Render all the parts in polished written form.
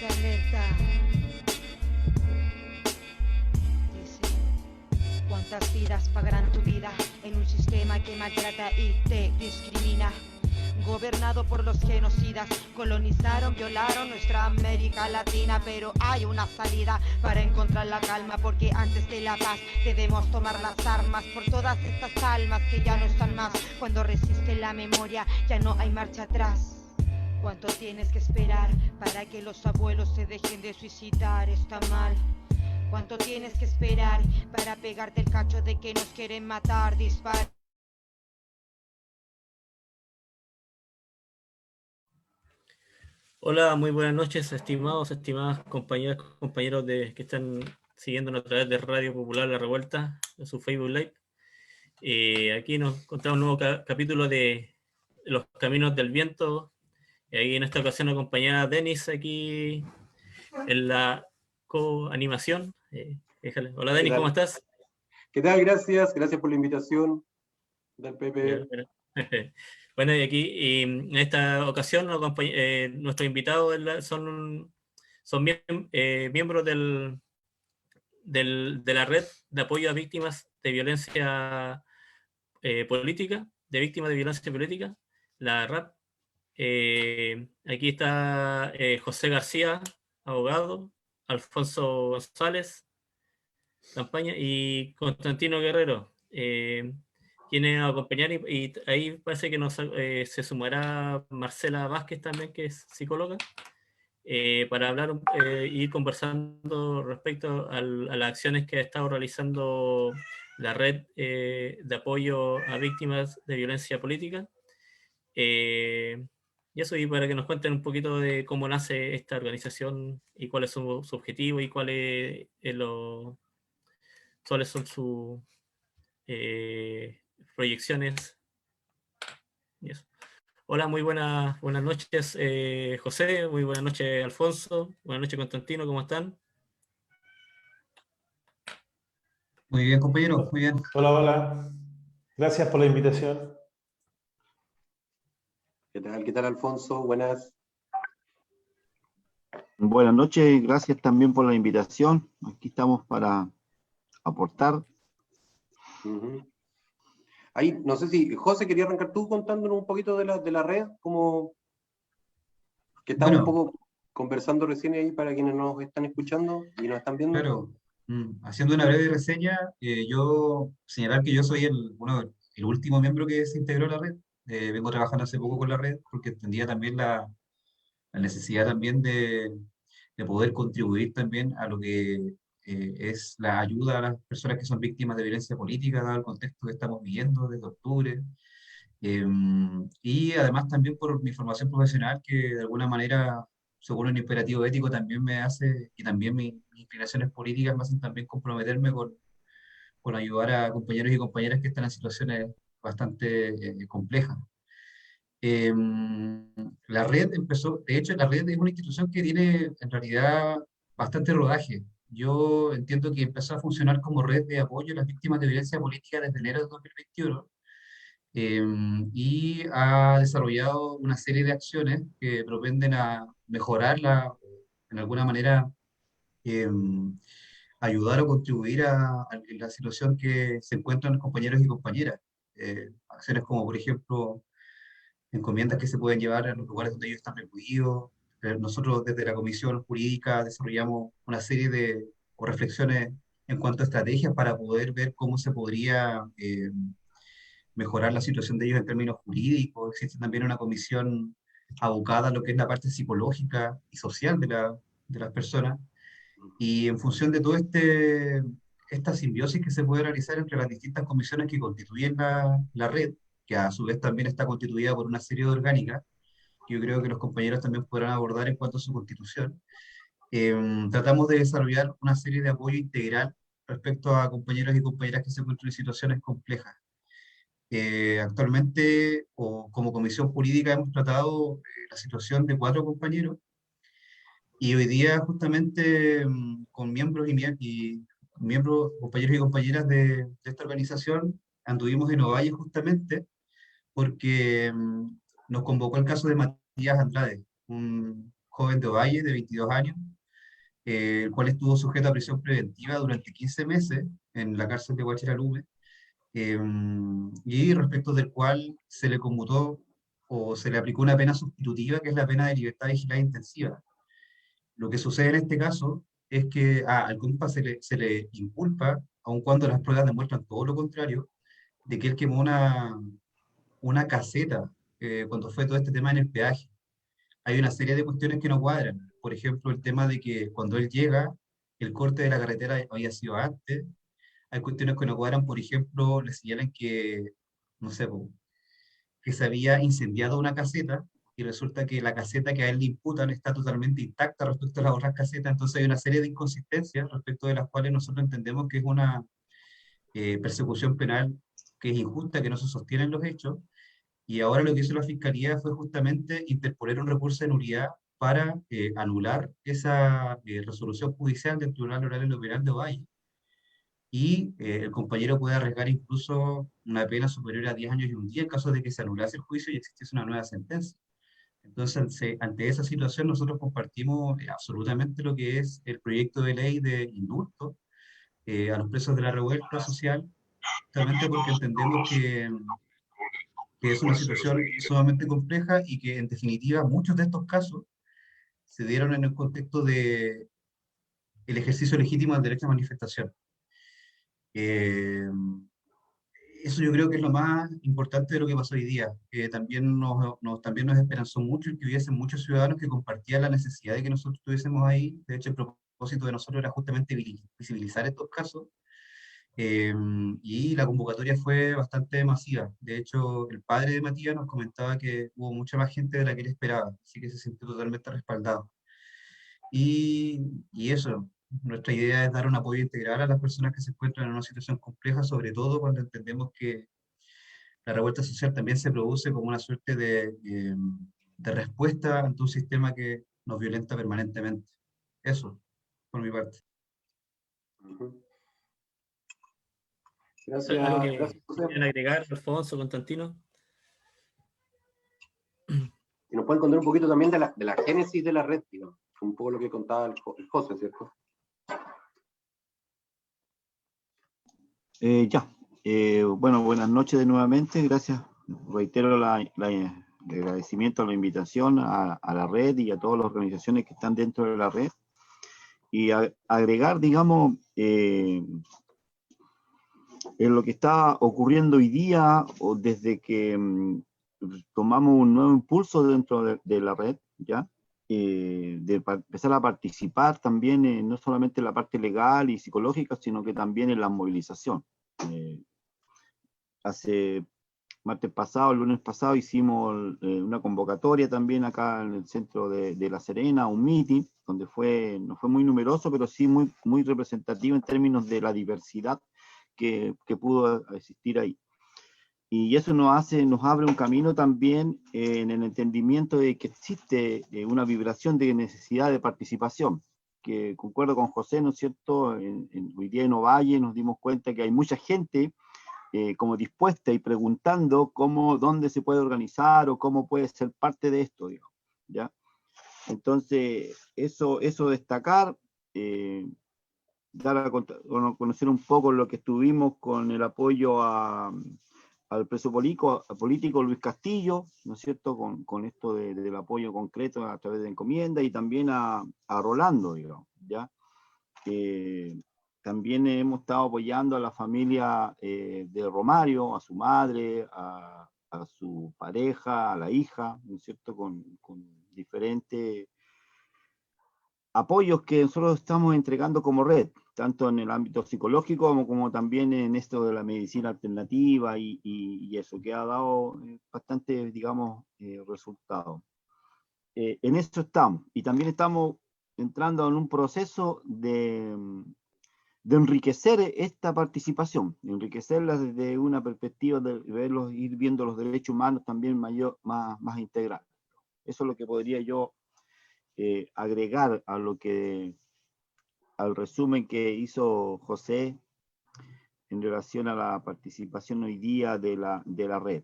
alerta. Dice, ¿cuántas vidas pagarán tu vida en un sistema que maltrata y te discrimina? Gobernado por los genocidas, colonizaron, violaron nuestra América Latina, pero hay una salida para encontrar la calma, porque antes de la paz debemos tomar las armas por todas estas almas que ya no están más. Cuando resiste la memoria ya no hay marcha atrás. ¿Cuánto tienes que esperar para que los abuelos se dejen de suicidar? Está mal. ¿Cuánto tienes que esperar para pegarte el cacho de que nos quieren matar? Dispara. Hola, muy buenas noches, estimados, estimadas compañeras, compañeros que están siguiéndonos a través de Radio Popular La Revuelta, en su Facebook Live. Aquí nos encontramos un nuevo capítulo de Los Caminos del Viento. Y en esta ocasión acompañada Denis aquí en la co-animación. Hola ¿Qué Denis, ¿cómo tal? estás? ¿Qué tal? Gracias por la invitación del PP. Bueno, bueno, y aquí en esta ocasión nuestros invitados son miembros de la red de apoyo a víctimas de violencia política, de víctimas de violencia política, la RAP. Aquí está José García, abogado, Alfonso González, campaña, y Constantino Guerrero, quienes nos acompañan, y ahí parece que se sumará Marcela Vázquez también, que es psicóloga, para hablar ir conversando respecto a las acciones que ha estado realizando la red de apoyo a víctimas de violencia política. Y eso, y para que nos cuenten un poquito de cómo nace esta organización y cuál es su objetivo y cuáles son sus proyecciones. Y eso. Hola, muy buenas noches, José, muy buenas noches, Alfonso, buenas noches, Constantino, ¿cómo están? Muy bien, compañero, muy bien. Hola, hola. Gracias por la invitación. ¿Qué tal, Alfonso? Buenas. Buenas noches, gracias también por la invitación. Aquí estamos para aportar. Ahí, no sé si, José, quería arrancar tú contándonos un poquito de la red, como que estamos un poco conversando recién ahí para quienes nos están escuchando y nos están viendo. Claro, haciendo una breve reseña, yo señalar que yo soy el último miembro que se integró a la red. Vengo trabajando hace poco con la red porque entendía también la necesidad también de poder contribuir también a lo que es la ayuda a las personas que son víctimas de violencia política, dado el contexto que estamos viviendo desde octubre. Y además también por mi formación profesional, que de alguna manera, según un imperativo ético, también me hace, y también mis inclinaciones políticas me hacen también comprometerme con ayudar a compañeros y compañeras que están en situaciones bastante complejas. La red empezó, de hecho, la red es una institución que tiene en realidad bastante rodaje. Yo entiendo que empezó a funcionar como red de apoyo a las víctimas de violencia política desde enero de 2021, y ha desarrollado una serie de acciones que propenden a mejorarla, en alguna manera ayudar o contribuir a la situación que se encuentran los compañeros y compañeras. Acciones como, por ejemplo, encomiendas que se pueden llevar a los lugares donde ellos están recluidos. Nosotros desde la Comisión Jurídica desarrollamos una serie de o reflexiones en cuanto a estrategias para poder ver cómo se podría mejorar la situación de ellos en términos jurídicos. Existe también una comisión abocada a lo que es la parte psicológica y social de las personas. Y en función de todo esta simbiosis que se puede realizar entre las distintas comisiones que constituyen la red, que a su vez también está constituida por una serie de orgánicas, que yo creo que los compañeros también podrán abordar en cuanto a su constitución, tratamos de desarrollar una serie de apoyo integral respecto a compañeros y compañeras que se encuentran en situaciones complejas. Actualmente, o como comisión jurídica, hemos tratado la situación de 4 compañeros, y hoy día justamente con miembros, compañeros y compañeras de esta organización, anduvimos en Ovalle justamente porque nos convocó el caso de Matías Andrade, un joven de Ovalle de 22 años, el cual estuvo sujeto a prisión preventiva durante 15 meses en la cárcel de Guachiralume, y respecto del cual se le conmutó o se le aplicó una pena sustitutiva, que es la pena de libertad vigilada intensiva. Lo que sucede en este caso es que al compa se le inculpa, aun cuando las pruebas demuestran todo lo contrario, de que él quemó una caseta cuando fue todo este tema en el peaje. Hay una serie de cuestiones que no cuadran. Por ejemplo, el tema de que cuando él llega, el corte de la carretera había sido antes. Hay cuestiones que no cuadran, por ejemplo, le señalan que, no sé, po, que se había incendiado una caseta y resulta que la caseta que a él le imputan está totalmente intacta respecto a las otras casetas. Entonces hay una serie de inconsistencias respecto de las cuales nosotros entendemos que es una persecución penal que es injusta, que no se sostienen los hechos. Y ahora lo que hizo la Fiscalía fue justamente interponer un recurso de nulidad para anular esa resolución judicial del Tribunal Oral y Penal de Ovalle. Y el compañero puede arriesgar incluso una pena superior a 10 años y un día en caso de que se anulase el juicio y existiese una nueva sentencia. Entonces, ante esa situación, nosotros compartimos absolutamente lo que es el proyecto de ley de indulto a los presos de la revuelta social, justamente porque entendemos que es una situación sumamente compleja y que, en definitiva, muchos de estos casos se dieron en el contexto de el ejercicio legítimo del derecho a manifestación. Eh, Eso yo creo que es lo más importante de lo que pasó hoy día. También nos esperanzó mucho el que hubiesen muchos ciudadanos que compartían la necesidad de que nosotros estuviésemos ahí. De hecho, el propósito de nosotros era justamente visibilizar estos casos. Y la convocatoria fue bastante masiva. De hecho, el padre de Matías nos comentaba que hubo mucha más gente de la que él esperaba, así que se sintió totalmente respaldado. Y eso, nuestra idea es dar un apoyo integral a las personas que se encuentran en una situación compleja, sobre todo cuando entendemos que la revuelta social también se produce como una suerte de respuesta ante un sistema que nos violenta permanentemente. Eso, por mi parte. Ujú. ¿Algo Gracias, que gracias, José. quieran agregar, Alfonso, Constantino? Y nos pueden contar un poquito también de la génesis de la red, digamos, un poco lo que contaba el José, ¿cierto? Bueno, buenas noches de nuevamente. Gracias. Reitero el agradecimiento a la invitación a la red y a todas las organizaciones que están dentro de la red. Y agregar, digamos, en lo que está ocurriendo hoy día, o desde que tomamos un nuevo impulso dentro de la red, ¿ya? Empezar a participar también, no solamente en la parte legal y psicológica, sino que también en la movilización. Hace martes pasado, el lunes pasado, hicimos una convocatoria también acá en el centro de La Serena, un meeting, donde no fue muy numeroso, pero sí muy representativo en términos de la diversidad que pudo existir ahí. Y eso nos abre un camino también en el entendimiento de que existe una vibración de necesidad de participación, que concuerdo con José, ¿no es cierto? Hoy día en Ovalle nos dimos cuenta que hay mucha gente como dispuesta y preguntando dónde se puede organizar o cómo puede ser parte de esto, digamos, ¿ya? Entonces, eso destacar, dar a conocer un poco lo que estuvimos con el apoyo al preso político Luis Castillo, ¿no es cierto?, con esto del apoyo concreto a través de encomienda, y también a Rolando, digamos, ¿ya? También hemos estado apoyando a la familia de Romario, a su madre, a su pareja, a la hija, ¿no es cierto?, con diferentes apoyos que nosotros estamos entregando como red, tanto en el ámbito psicológico como también en esto de la medicina alternativa y eso, que ha dado bastante, digamos, resultados. En eso estamos, y también estamos entrando en un proceso de enriquecer esta participación, de enriquecerla desde una perspectiva de ir viendo los derechos humanos también más integral. Eso es lo que podría yo agregar al resumen que hizo José en relación a la participación hoy día de la red.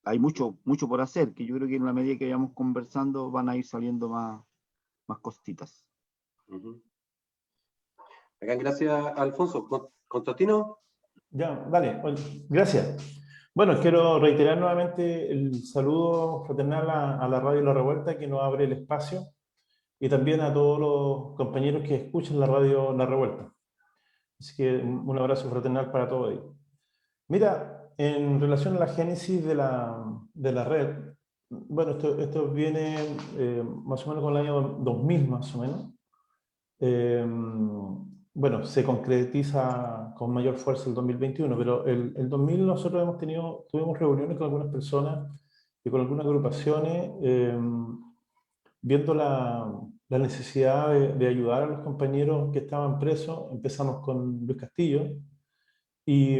hay mucho por hacer, que yo creo que en la medida que vayamos conversando van a ir saliendo más cositas. Gracias, Alfonso. ¿Constantino? Ya, vale, gracias. Bueno, quiero reiterar nuevamente el saludo fraternal a la Radio La Revuelta, que nos abre el espacio, y también a todos los compañeros que escuchan la Radio La Revuelta. Así que un abrazo fraternal para todos ellos. Mira, en relación a la génesis de la red, bueno, esto viene más o menos con el año 2000, más o menos. Bueno, se concretiza con mayor fuerza el 2021, pero el 2000 nosotros tuvimos reuniones con algunas personas y con algunas agrupaciones, viendo la necesidad de ayudar a los compañeros que estaban presos. Empezamos con Luis Castillo y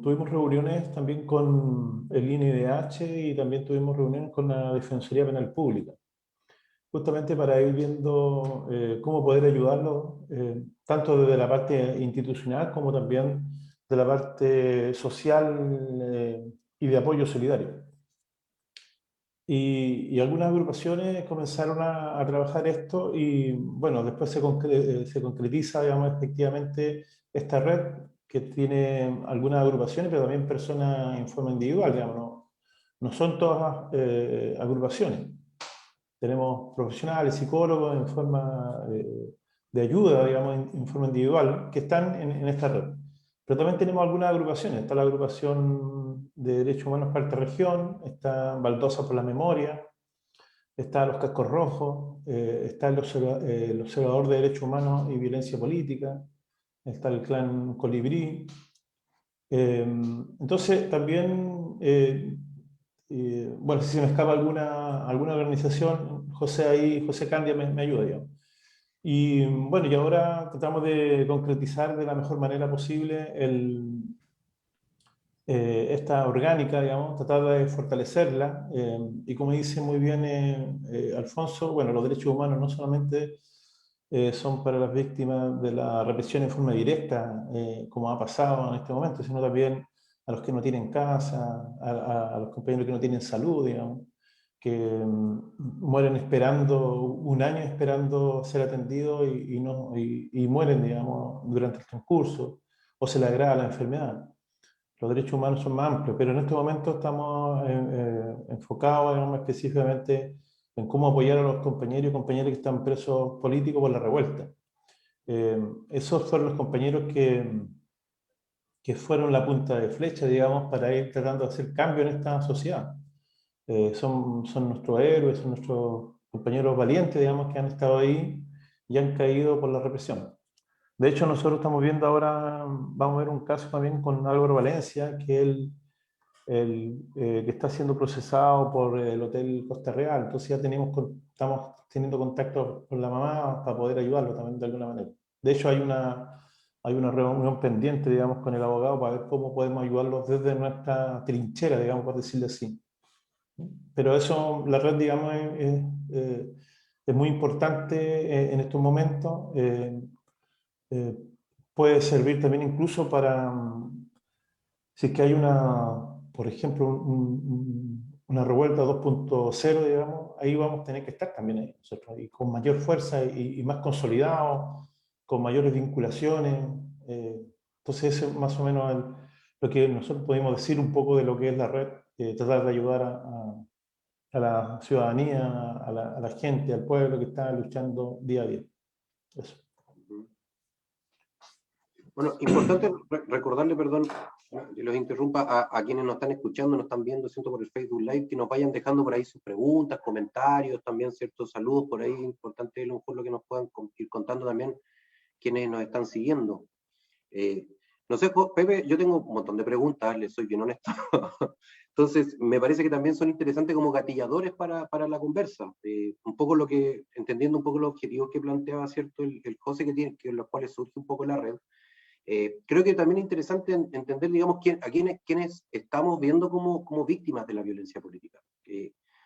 tuvimos reuniones también con el INDH y también tuvimos reuniones con la Defensoría Penal Pública, justamente para ir viendo cómo poder ayudarlos, tanto desde la parte institucional como también de la parte social y de apoyo solidario. Y algunas agrupaciones comenzaron a trabajar esto y, bueno, después se concretiza, digamos, efectivamente esta red que tiene algunas agrupaciones, pero también personas en forma individual, digamos, no son todas agrupaciones. Tenemos profesionales, psicólogos en forma de ayuda, digamos, en forma individual, que están en esta red. Pero también tenemos algunas agrupaciones. Está la agrupación de Derechos Humanos para esta región, está Baldosa por la Memoria, está Los Cascos Rojos, está el Observador de Derechos Humanos y Violencia Política, está el Clan Colibrí. Entonces, también, bueno, si se me escapa alguna organización, José Candia me ayuda, digamos. Y bueno, y ahora tratamos de concretizar de la mejor manera posible esta orgánica, digamos, tratar de fortalecerla. Y como dice muy bien Alfonso, bueno, los derechos humanos no solamente son para las víctimas de la represión en forma directa, como ha pasado en este momento, sino también a los que no tienen casa, a los compañeros que no tienen salud, digamos, que mueren esperando, un año esperando ser atendidos y mueren, digamos, durante el transcurso, o se le agrava la enfermedad. Los derechos humanos son más amplios, pero en este momento estamos enfocados, digamos, específicamente en cómo apoyar a los compañeros y compañeras que están presos políticos por la revuelta. Esos fueron los compañeros que fueron la punta de flecha, digamos, para ir tratando de hacer cambio en esta sociedad. Son nuestros héroes, son nuestros compañeros valientes, digamos, que han estado ahí y han caído por la represión. De hecho, nosotros estamos viendo ahora, vamos a ver un caso también con Álvaro Valencia, que que está siendo procesado por el Hotel Costa Real. Entonces ya estamos teniendo contacto con la mamá para poder ayudarlo también de alguna manera. De hecho, hay una reunión pendiente, digamos, con el abogado para ver cómo podemos ayudarlos desde nuestra trinchera, digamos, por decirlo así. Pero eso, la red, digamos, es muy importante en estos momentos. Puede servir también incluso para, si es que hay por ejemplo, una revuelta 2.0, digamos, ahí vamos a tener que estar también ahí nosotros, y con mayor fuerza y más consolidados, con mayores vinculaciones. Entonces, eso es más o menos lo que nosotros podemos decir un poco de lo que es la red, tratar de ayudar a la ciudadanía, a la gente, al pueblo que está luchando día a día. Eso. Bueno, importante recordarle, perdón, que los interrumpa a quienes nos están escuchando, nos están viendo, siento, por el Facebook Live, que nos vayan dejando por ahí sus preguntas, comentarios, también ciertos saludos por ahí. Importante, a lo mejor, lo que nos puedan ir contando también quienes nos están siguiendo. No sé, Pepe, yo tengo un montón de preguntas, les soy bien honesto. Entonces, me parece que también son interesantes como gatilladores para la conversa. Un poco entendiendo un poco los objetivos que planteaba, ¿cierto?, el José, que los cuales surge un poco la red. Creo que también es interesante entender, digamos, a quienes estamos viendo como víctimas de la violencia política.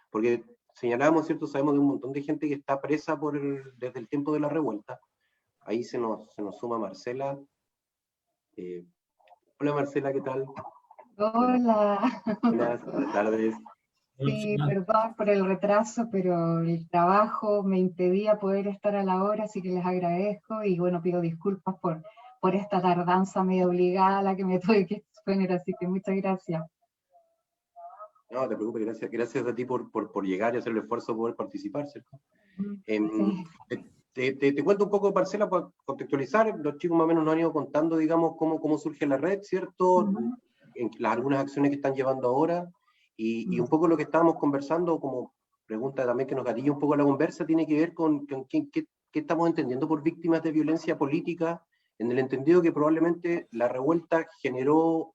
Porque señalábamos, ¿cierto?, sabemos de un montón de gente que está presa desde el tiempo de la revuelta. Ahí se nos suma Marcela. Hola Marcela, ¿qué tal? Hola. Buenas tardes. Sí, perdón por el retraso, pero el trabajo me impedía poder estar a la hora, así que les agradezco y bueno, pido disculpas por esta tardanza medio obligada a la que me tuve que exponer, así que muchas gracias. No, te preocupes, gracias a ti por llegar y hacer el esfuerzo de poder participar, ¿cierto? Te cuento un poco, Marcela, para contextualizar. Los chicos más o menos nos han ido contando, digamos, cómo surge la red, ¿cierto? Algunas acciones que están llevando ahora y un poco lo que estábamos conversando, como pregunta también que nos gatilla un poco la conversa, tiene que ver con qué estamos entendiendo por víctimas de violencia política, en el entendido que probablemente la revuelta generó,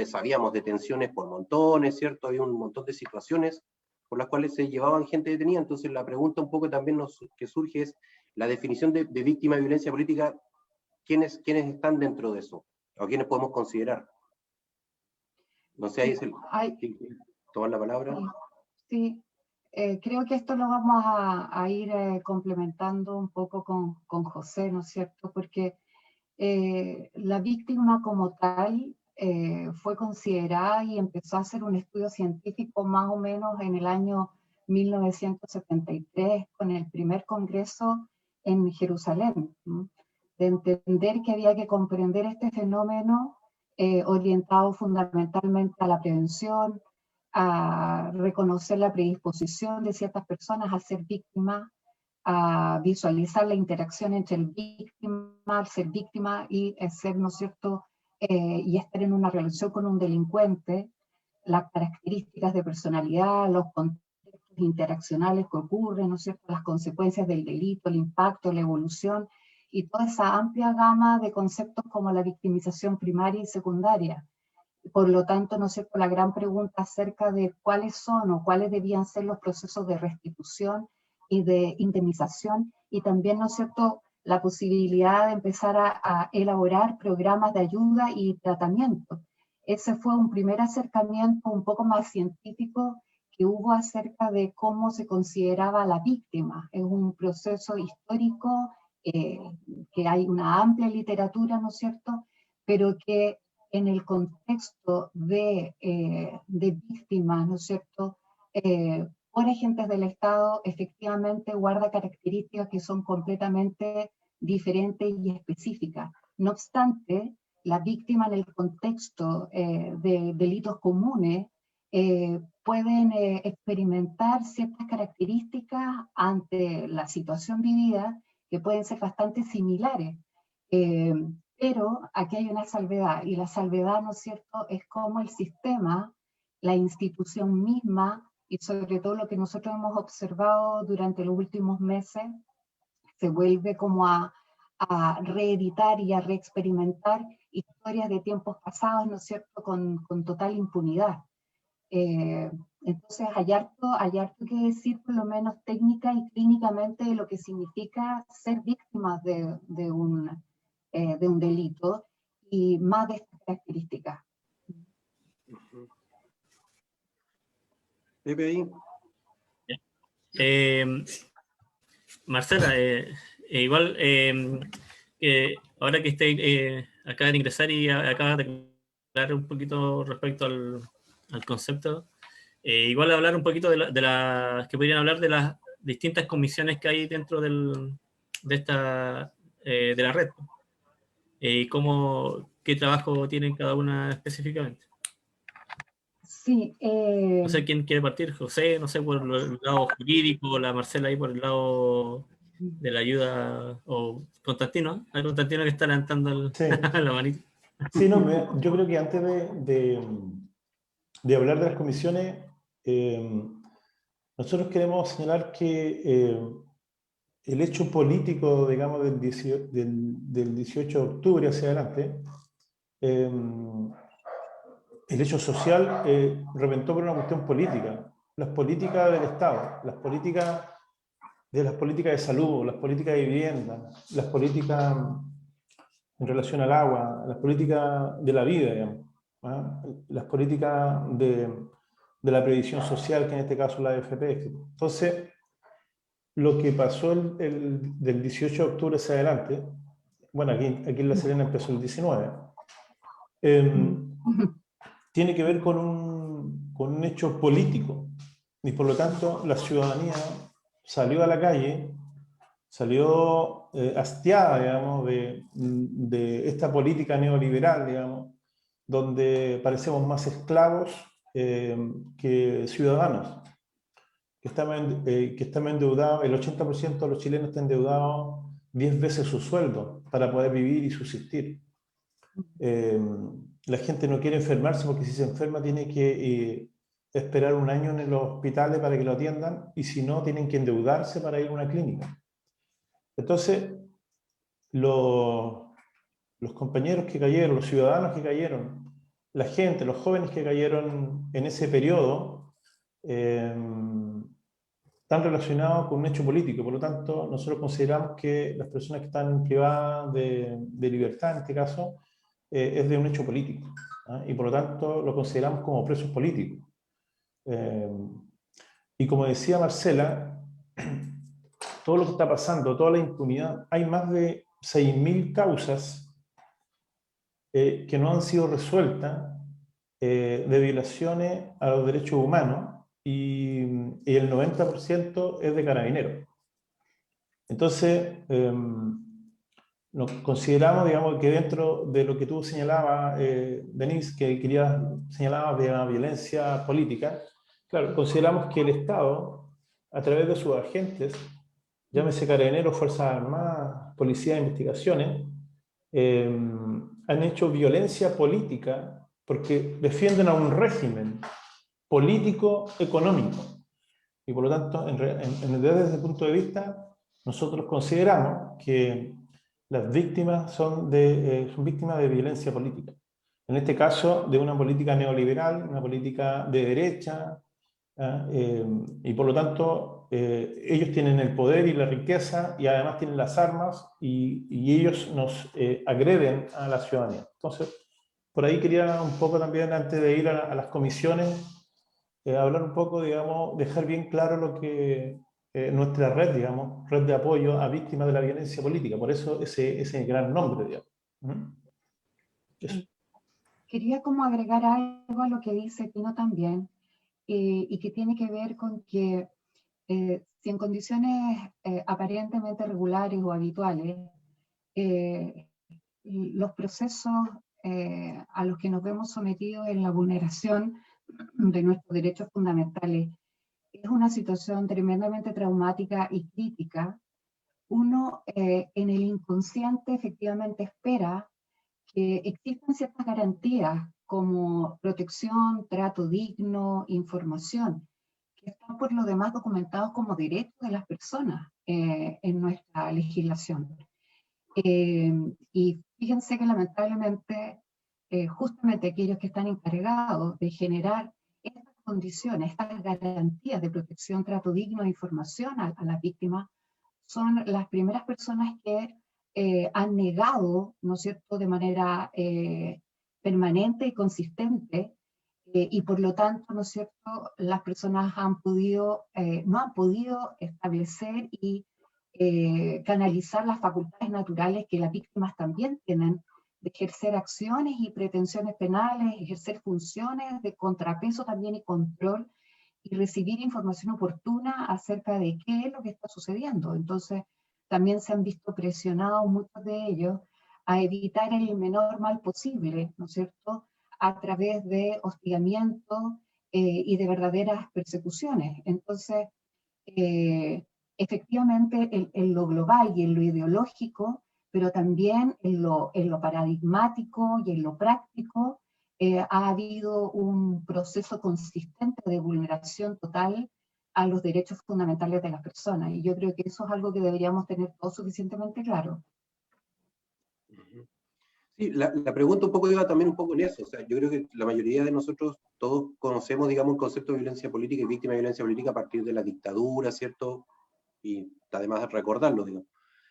sabíamos, detenciones por montones, ¿cierto? Había un montón de situaciones por las cuales se llevaban gente detenida. Entonces la pregunta un poco también que surge es la definición de víctima de violencia política. ¿Quiénes están dentro de eso? ¿O quiénes podemos considerar? No sé, ahí es ¿quién quiere tomar la palabra? Sí, creo que esto lo vamos a ir complementando un poco con José, ¿no es cierto? Porque la víctima como tal fue considerada y empezó a hacer un estudio científico más o menos en el año 1973 con el primer congreso en Jerusalén, ¿no? De entender que había que comprender este fenómeno orientado fundamentalmente a la prevención, a reconocer la predisposición de ciertas personas a ser víctimas, a visualizar la interacción entre el ser víctima y ser, ¿no es cierto?, y estar en una relación con un delincuente, las características de personalidad, los contextos interaccionales que ocurren, ¿no es cierto?, las consecuencias del delito, el impacto, la evolución, y toda esa amplia gama de conceptos como la victimización primaria y secundaria. Por lo tanto, ¿no es cierto?, la gran pregunta acerca de cuáles son o cuáles debían ser los procesos de restitución y de indemnización, y también, ¿no es cierto?, la posibilidad de empezar a elaborar programas de ayuda y tratamiento. Ese fue un primer acercamiento un poco más científico que hubo acerca de cómo se consideraba la víctima. Es un proceso histórico, que hay una amplia literatura, ¿no es cierto?, pero que en el contexto de víctimas, ¿no es cierto?, por agentes del Estado, efectivamente guarda características que son completamente diferentes y específicas. No obstante, la víctima en el contexto de delitos comunes pueden experimentar ciertas características ante la situación vivida que pueden ser bastante similares. Pero aquí hay una salvedad, y la salvedad, ¿no es cierto?, es cómo el sistema, la institución misma, y sobre todo lo que nosotros hemos observado durante los últimos meses, se vuelve como a reeditar y a reexperimentar historias de tiempos pasados, ¿no es cierto?, con total impunidad. Entonces hay harto que decir, por lo menos técnica y clínicamente, de lo que significa ser víctima de un delito, y más de estas características. Pepe, ahí. Marcela, igual, ahora que esté acaba de ingresar y acaba de aclarar un poquito respecto al concepto, igual hablar un poquito de las que podrían hablar de las distintas comisiones que hay dentro de la red, y qué trabajo tienen cada una específicamente. Sí. No sé quién quiere partir, José, no sé, por el lado jurídico, la Marcela ahí por el lado de la ayuda, o Constantino, hay Constantino que está levantando sí. la manita. Sí, no, yo creo que antes de hablar de las comisiones, nosotros queremos señalar que el hecho político, digamos, del 18 de octubre hacia adelante, el hecho social reventó por una cuestión política. Las políticas del Estado, las políticas de salud, las políticas de vivienda, las políticas en relación al agua, las políticas de la vida, digamos, las políticas de la previsión social, que en este caso la AFP. Entonces, lo que pasó del 18 de octubre hacia adelante, bueno, aquí en La Serena empezó el 19, tiene que ver con un hecho político, y por lo tanto la ciudadanía salió a la calle, salió hastiada, digamos, de esta política neoliberal, digamos, donde parecemos más esclavos que ciudadanos, que estamos endeudados, el 80% de los chilenos están endeudados 10 veces su sueldo para poder vivir y subsistir. La gente no quiere enfermarse porque si se enferma tiene que esperar un año en los hospitales para que lo atiendan, y si no, tienen que endeudarse para ir a una clínica. Entonces, los compañeros que cayeron, los ciudadanos que cayeron, la gente, los jóvenes que cayeron en ese periodo, están relacionados con un hecho político. Por lo tanto, nosotros consideramos que las personas que están privadas de libertad, en este caso, es de un hecho político, ¿ah? Y por lo tanto lo consideramos como presos políticos. Y como decía Marcela, todo lo que está pasando, toda la impunidad, hay más de 6.000 causas que no han sido resueltas de violaciones a los derechos humanos, y el 90% es de Carabineros. Entonces, nos consideramos, digamos, que dentro de lo que tú señalabas, Denise, que señalabas de la violencia política, claro, consideramos que el Estado, a través de sus agentes, llámese Carabineros, Fuerzas Armadas, Policía de Investigaciones, han hecho violencia política porque defienden a un régimen político-económico. Y por lo tanto, desde ese punto de vista, nosotros consideramos que las víctimas son víctimas de violencia política. En este caso, de una política neoliberal, una política de derecha, y por lo tanto, ellos tienen el poder y la riqueza, y además tienen las armas, y ellos nos agreden a la ciudadanía. Entonces, por ahí quería un poco también, antes de ir a las comisiones, hablar un poco, digamos, dejar bien claro lo que nuestra red, digamos, red de apoyo a víctimas de la violencia política. Por eso ese gran nombre, digamos. Eso. Quería como agregar algo a lo que dice Tino también, y que tiene que ver con que si en condiciones aparentemente regulares o habituales, los procesos a los que nos vemos sometidos en la vulneración de nuestros derechos fundamentales es una situación tremendamente traumática y crítica, uno en el inconsciente efectivamente espera que existan ciertas garantías como protección, trato digno, información, que están por lo demás documentados como derechos de las personas en nuestra legislación. Y fíjense que lamentablemente justamente aquellos que están encargados de generar estas condiciones, estas garantías de protección, trato digno e información a las víctimas, son las primeras personas que han negado, ¿no es cierto?, de manera permanente y consistente, y por lo tanto, ¿no es cierto?, las personas no han podido establecer y canalizar las facultades naturales que las víctimas también tienen de ejercer acciones y pretensiones penales, ejercer funciones de contrapeso también y control, y recibir información oportuna acerca de qué es lo que está sucediendo. Entonces, también se han visto presionados muchos de ellos a evitar el menor mal posible, ¿no es cierto?, a través de hostigamiento y de verdaderas persecuciones. Entonces, efectivamente, en lo global y en lo ideológico, pero también en lo paradigmático y en lo práctico, ha habido un proceso consistente de vulneración total a los derechos fundamentales de las personas. Y yo creo que eso es algo que deberíamos tener todos suficientemente claro. Sí, la pregunta un poco iba también un poco en eso. O sea, yo creo que la mayoría de nosotros, todos conocemos, digamos, el concepto de violencia política y víctima de violencia política a partir de la dictadura, ¿cierto? Y además recordarlo, digo.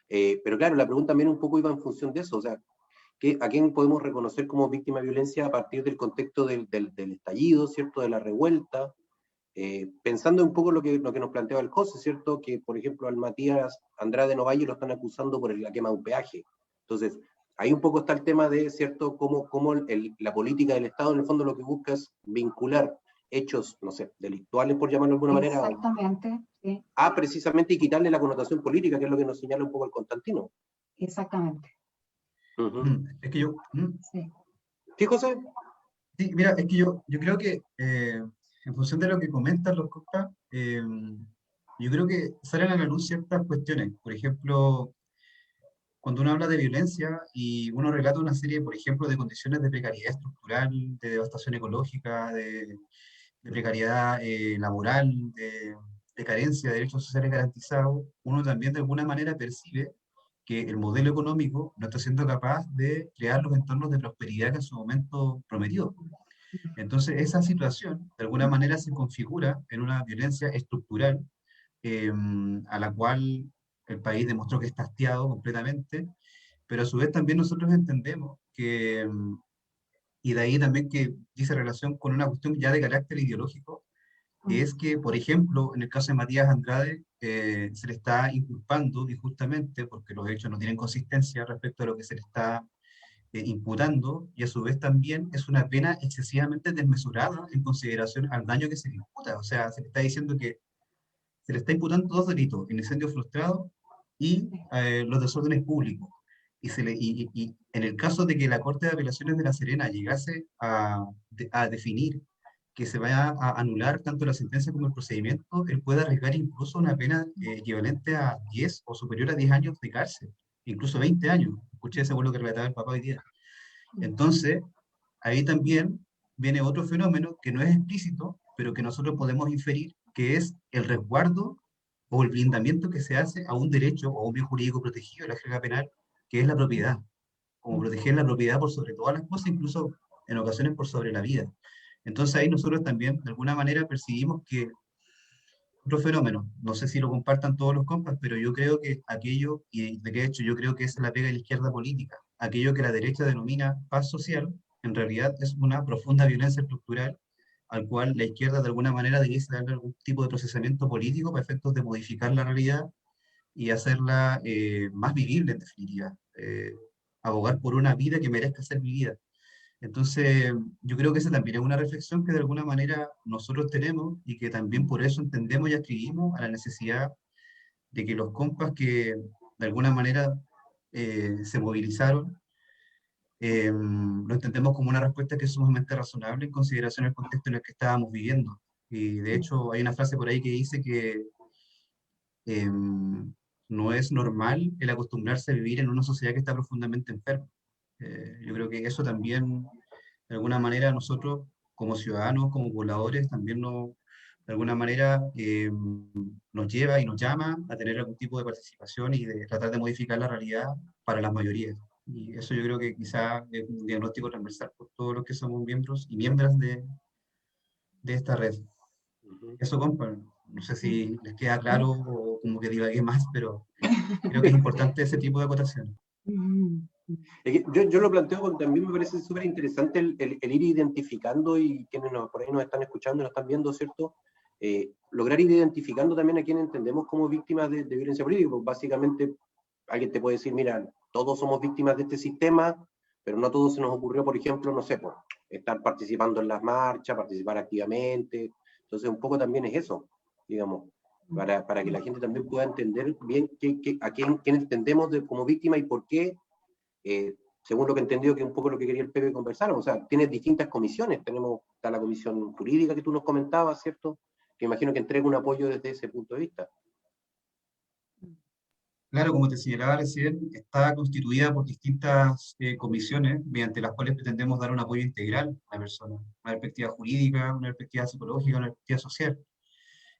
Pero claro, la pregunta también un poco iba en función de eso. O sea, ¿a quién podemos reconocer como víctima de violencia a partir del contexto del estallido, ¿cierto? De la revuelta. Pensando un poco lo que nos planteaba el José, ¿cierto? Que, por ejemplo, al Matías Andrade Novalle lo están acusando por la quema de un peaje. Entonces, ahí un poco está el tema de, ¿cierto?, cómo la política del Estado en el fondo lo que busca es vincular hechos, no sé, delictuales, por llamarlo de alguna manera, Exactamente, sí, a precisamente y quitarle la connotación política, que es lo que nos señala un poco el Constantino. exactamente, Ujú. Es que yo, sí. ¿Sí, José? sí, mira, es que yo creo que en función de lo que comentan los compas, yo creo que salen a la luz ciertas cuestiones. Por ejemplo, cuando uno habla de violencia y uno relata una serie, por ejemplo, de condiciones de precariedad estructural, de devastación ecológica, de precariedad laboral, de carencia de derechos sociales garantizados, uno también de alguna manera percibe que el modelo económico no está siendo capaz de crear los entornos de prosperidad que en su momento prometió. Entonces, esa situación, de alguna manera, se configura en una violencia estructural eh, a la cual el país demostró que está hastiado completamente, pero a su vez también nosotros entendemos que, y de ahí también que dice relación con una cuestión ya de carácter ideológico, es que, por ejemplo, en el caso de Matías Andrade, se le está inculpando injustamente, porque los hechos no tienen consistencia respecto a lo que se le está imputando, y a su vez también es una pena excesivamente desmesurada en consideración al daño que se le imputa. O sea, se le está diciendo que se le está imputando dos delitos, el incendio frustrado y los desórdenes públicos. Y en el caso de que la Corte de Apelaciones de La Serena llegase a definir que se vaya a anular tanto la sentencia como el procedimiento, él puede arriesgar incluso una pena equivalente a 10 o superior a 10 años de cárcel, incluso 20 años. Escuché ese vuelo que relataba el papá hoy día. Entonces, ahí también viene otro fenómeno que no es explícito, pero que nosotros podemos inferir, que es el resguardo o el blindamiento que se hace a un derecho o a un bien jurídico protegido de la jerga penal, que es la propiedad. Como proteger la propiedad por sobre todas las cosas, incluso en ocasiones por sobre la vida. Entonces ahí nosotros también, de alguna manera, percibimos que otro fenómeno, no sé si lo compartan todos los compas, pero yo creo que aquello, y de hecho yo creo que esa es la pega de la izquierda política, aquello que la derecha denomina paz social, en realidad es una profunda violencia estructural al cual la izquierda de alguna manera debiese darle algún tipo de procesamiento político para efectos de modificar la realidad y hacerla más vivible en definitiva, abogar por una vida que merezca ser vivida. Entonces, yo creo que esa también es una reflexión que de alguna manera nosotros tenemos y que también por eso entendemos y escribimos a la necesidad de que los compas que de alguna manera se movilizaron, lo entendemos como una respuesta que es sumamente razonable en consideración del contexto en el que estábamos viviendo. Y de hecho hay una frase por ahí que dice que no es normal el acostumbrarse a vivir en una sociedad que está profundamente enferma. Yo creo que eso también de alguna manera nosotros como ciudadanos, como pobladores, también de alguna manera nos lleva y nos llama a tener algún tipo de participación y de tratar de modificar la realidad para las mayorías. Y eso yo creo que quizá es un diagnóstico transversal por todos los que somos miembros y miembros de esta red. Eso, compa, no sé si les queda claro o como que divagué más, pero creo que es importante ese tipo de acotaciones. Yo lo planteo porque también me parece súper interesante el ir identificando y quienes por ahí nos están escuchando, nos están viendo, ¿cierto? Lograr ir identificando también a quienes entendemos como víctimas de violencia política. Pues básicamente, alguien te puede decir, mira, todos somos víctimas de este sistema, pero no a todos se nos ocurrió, por ejemplo, no sé, pues, estar participando en las marchas, participar activamente. Entonces, un poco también es eso, digamos, para que la gente también pueda entender bien a quién entendemos como víctima y por qué. Según lo que entendió, que es un poco lo que quería el Pepe conversar, o sea, tienes distintas comisiones, está la comisión jurídica que tú nos comentabas, ¿cierto? Que imagino que entrega un apoyo desde ese punto de vista. Claro, como te señalaba recién, está constituida por distintas comisiones mediante las cuales pretendemos dar un apoyo integral a la persona, una perspectiva jurídica, una perspectiva psicológica, una perspectiva social.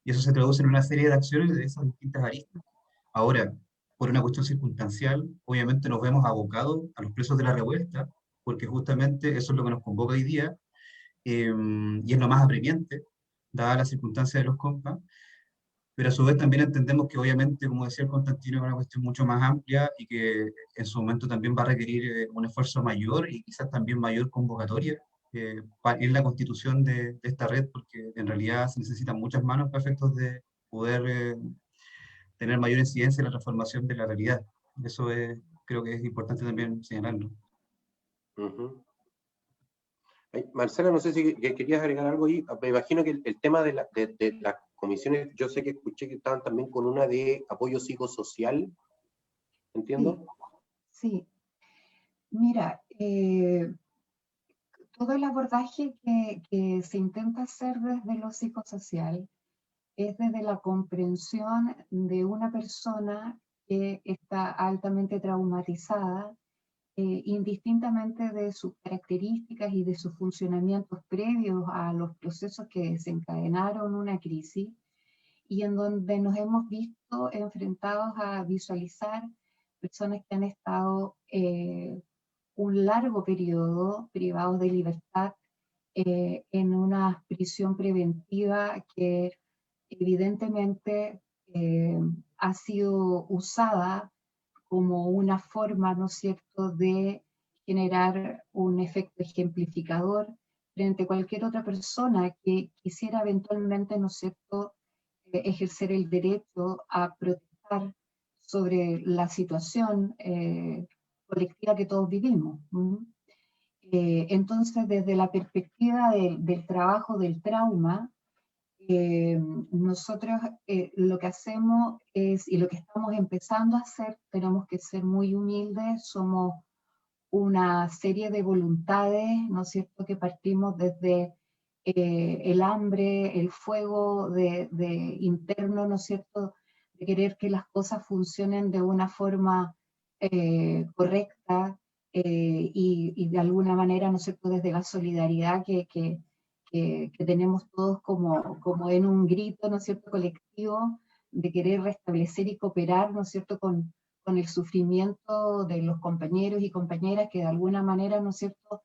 Y eso se traduce en una serie de acciones de esas distintas aristas. Ahora, por una cuestión circunstancial, obviamente nos vemos abocados a los presos de la revuelta, porque justamente eso es lo que nos convoca hoy día, y es lo más apremiante, dada la circunstancia de los compas, pero a su vez también entendemos que obviamente, como decía el Constantino, es una cuestión mucho más amplia y que en su momento también va a requerir un esfuerzo mayor y quizás también mayor convocatoria en la constitución de esta red, porque en realidad se necesitan muchas manos para efectos de poder tener mayor incidencia en la transformación de la realidad. Eso es creo que es importante también señalarlo. Ujú. Ay, Marcela, no sé si querías agregar algo ahí. Me imagino que el tema de las comisiones, yo sé que escuché que estaban también con una de apoyo psicosocial, ¿entiendo? Sí. Mira, todo el abordaje que se intenta hacer desde lo psicosocial es desde la comprensión de una persona que está altamente traumatizada, indistintamente de sus características y de sus funcionamientos previos a los procesos que desencadenaron una crisis, y en donde nos hemos visto enfrentados a visualizar personas que han estado un largo periodo privados de libertad en una prisión preventiva que evidentemente ha sido usada como una forma, ¿no es cierto?, de generar un efecto ejemplificador frente a cualquier otra persona que quisiera eventualmente, ¿no es cierto?, ejercer el derecho a protestar sobre la situación colectiva que todos vivimos. Entonces, desde la perspectiva del trabajo del trauma, nosotros lo que hacemos es, y lo que estamos empezando a hacer, tenemos que ser muy humildes, somos una serie de voluntades, ¿no es cierto?, que partimos desde el hambre, el fuego de interno, ¿no es cierto?, de querer que las cosas funcionen de una forma correcta y de alguna manera, ¿no es cierto?, desde la solidaridad que tenemos todos como en un grito, ¿no es cierto?, colectivo, de querer restablecer y cooperar, ¿no es cierto?, con el sufrimiento de los compañeros y compañeras que de alguna manera, ¿no es cierto?,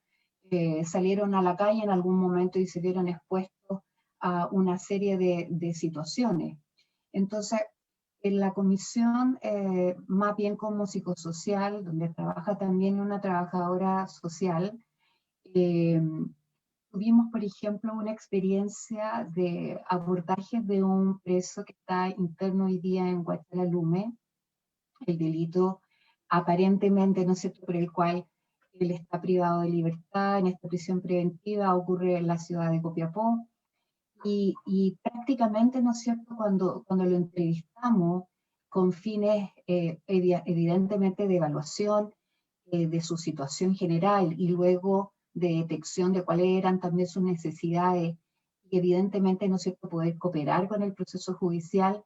salieron a la calle en algún momento y se vieron expuestos a una serie de situaciones. Entonces, en la comisión, más bien como psicosocial, donde trabaja también una trabajadora social, tuvimos, por ejemplo, una experiencia de abordaje de un preso que está interno hoy día en Guachalalume, el delito aparentemente, ¿no es cierto?, por el cual él está privado de libertad en esta prisión preventiva, ocurre en la ciudad de Copiapó, y prácticamente, ¿no es cierto?, cuando lo entrevistamos con fines evidentemente de evaluación de su situación general y luego de detección de cuáles eran también sus necesidades, y evidentemente, ¿no es cierto?, poder cooperar con el proceso judicial,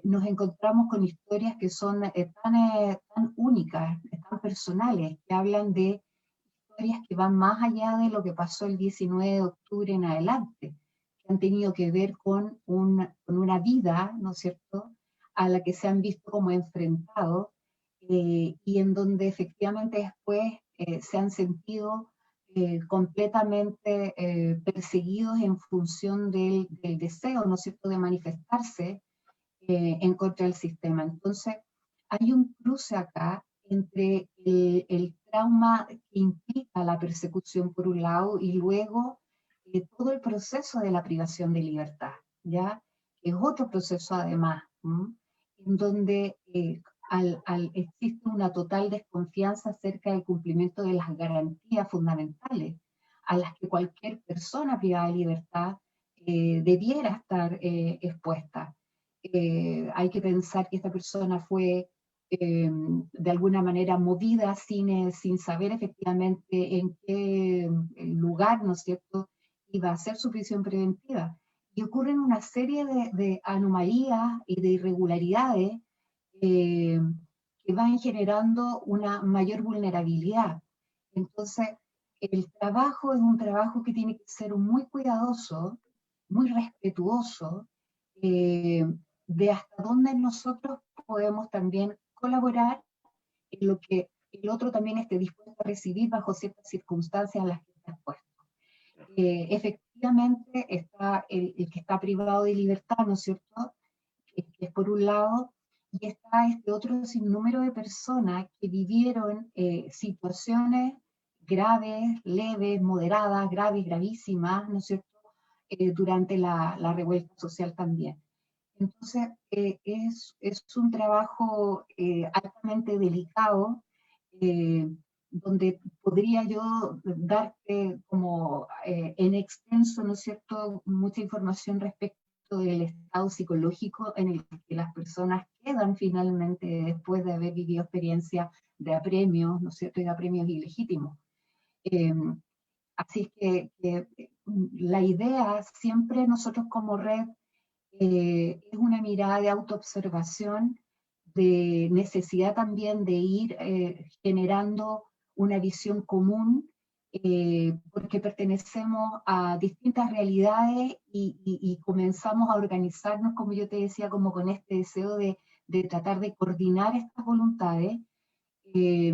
nos encontramos con historias que son tan únicas, tan personales, que hablan de historias que van más allá de lo que pasó el 19 de octubre en adelante, que han tenido que ver con una vida, ¿no es cierto?, a la que se han visto como enfrentados y en donde efectivamente después se han sentido completamente perseguidos en función del deseo, ¿no es cierto?, de manifestarse en contra del sistema. Entonces, hay un cruce acá entre el trauma que implica la persecución por un lado y luego todo el proceso de la privación de libertad, ¿ya? Es otro proceso además, en donde existe una total desconfianza acerca del cumplimiento de las garantías fundamentales a las que cualquier persona privada de libertad debiera estar expuesta. Hay que pensar que esta persona fue de alguna manera movida sin saber efectivamente en qué lugar, ¿no es cierto?, iba a ser su prisión preventiva. Y ocurren una serie de anomalías y de irregularidades eh, que van generando una mayor vulnerabilidad. Entonces, el trabajo es un trabajo que tiene que ser muy cuidadoso, muy respetuoso, de hasta dónde nosotros podemos también colaborar en lo que el otro también esté dispuesto a recibir bajo ciertas circunstancias a las que está expuesto. Efectivamente está el que está privado de libertad, ¿no es cierto?, que es por un lado, y está este otro sinnúmero de personas que vivieron situaciones graves, leves, moderadas, graves, gravísimas, ¿no es cierto?, durante la revuelta social también. Entonces, es un trabajo altamente delicado donde podría yo darte como en extenso, ¿no es cierto?, mucha información respecto del estado psicológico en el que las personas quedan finalmente después de haber vivido experiencias de apremios, ¿no es cierto?, y de apremios ilegítimos. Así que la idea siempre nosotros como red es una mirada de autoobservación, de necesidad también de ir generando una visión común, porque pertenecemos a distintas realidades y comenzamos a organizarnos, como yo te decía, como con este deseo de tratar de coordinar estas voluntades. Y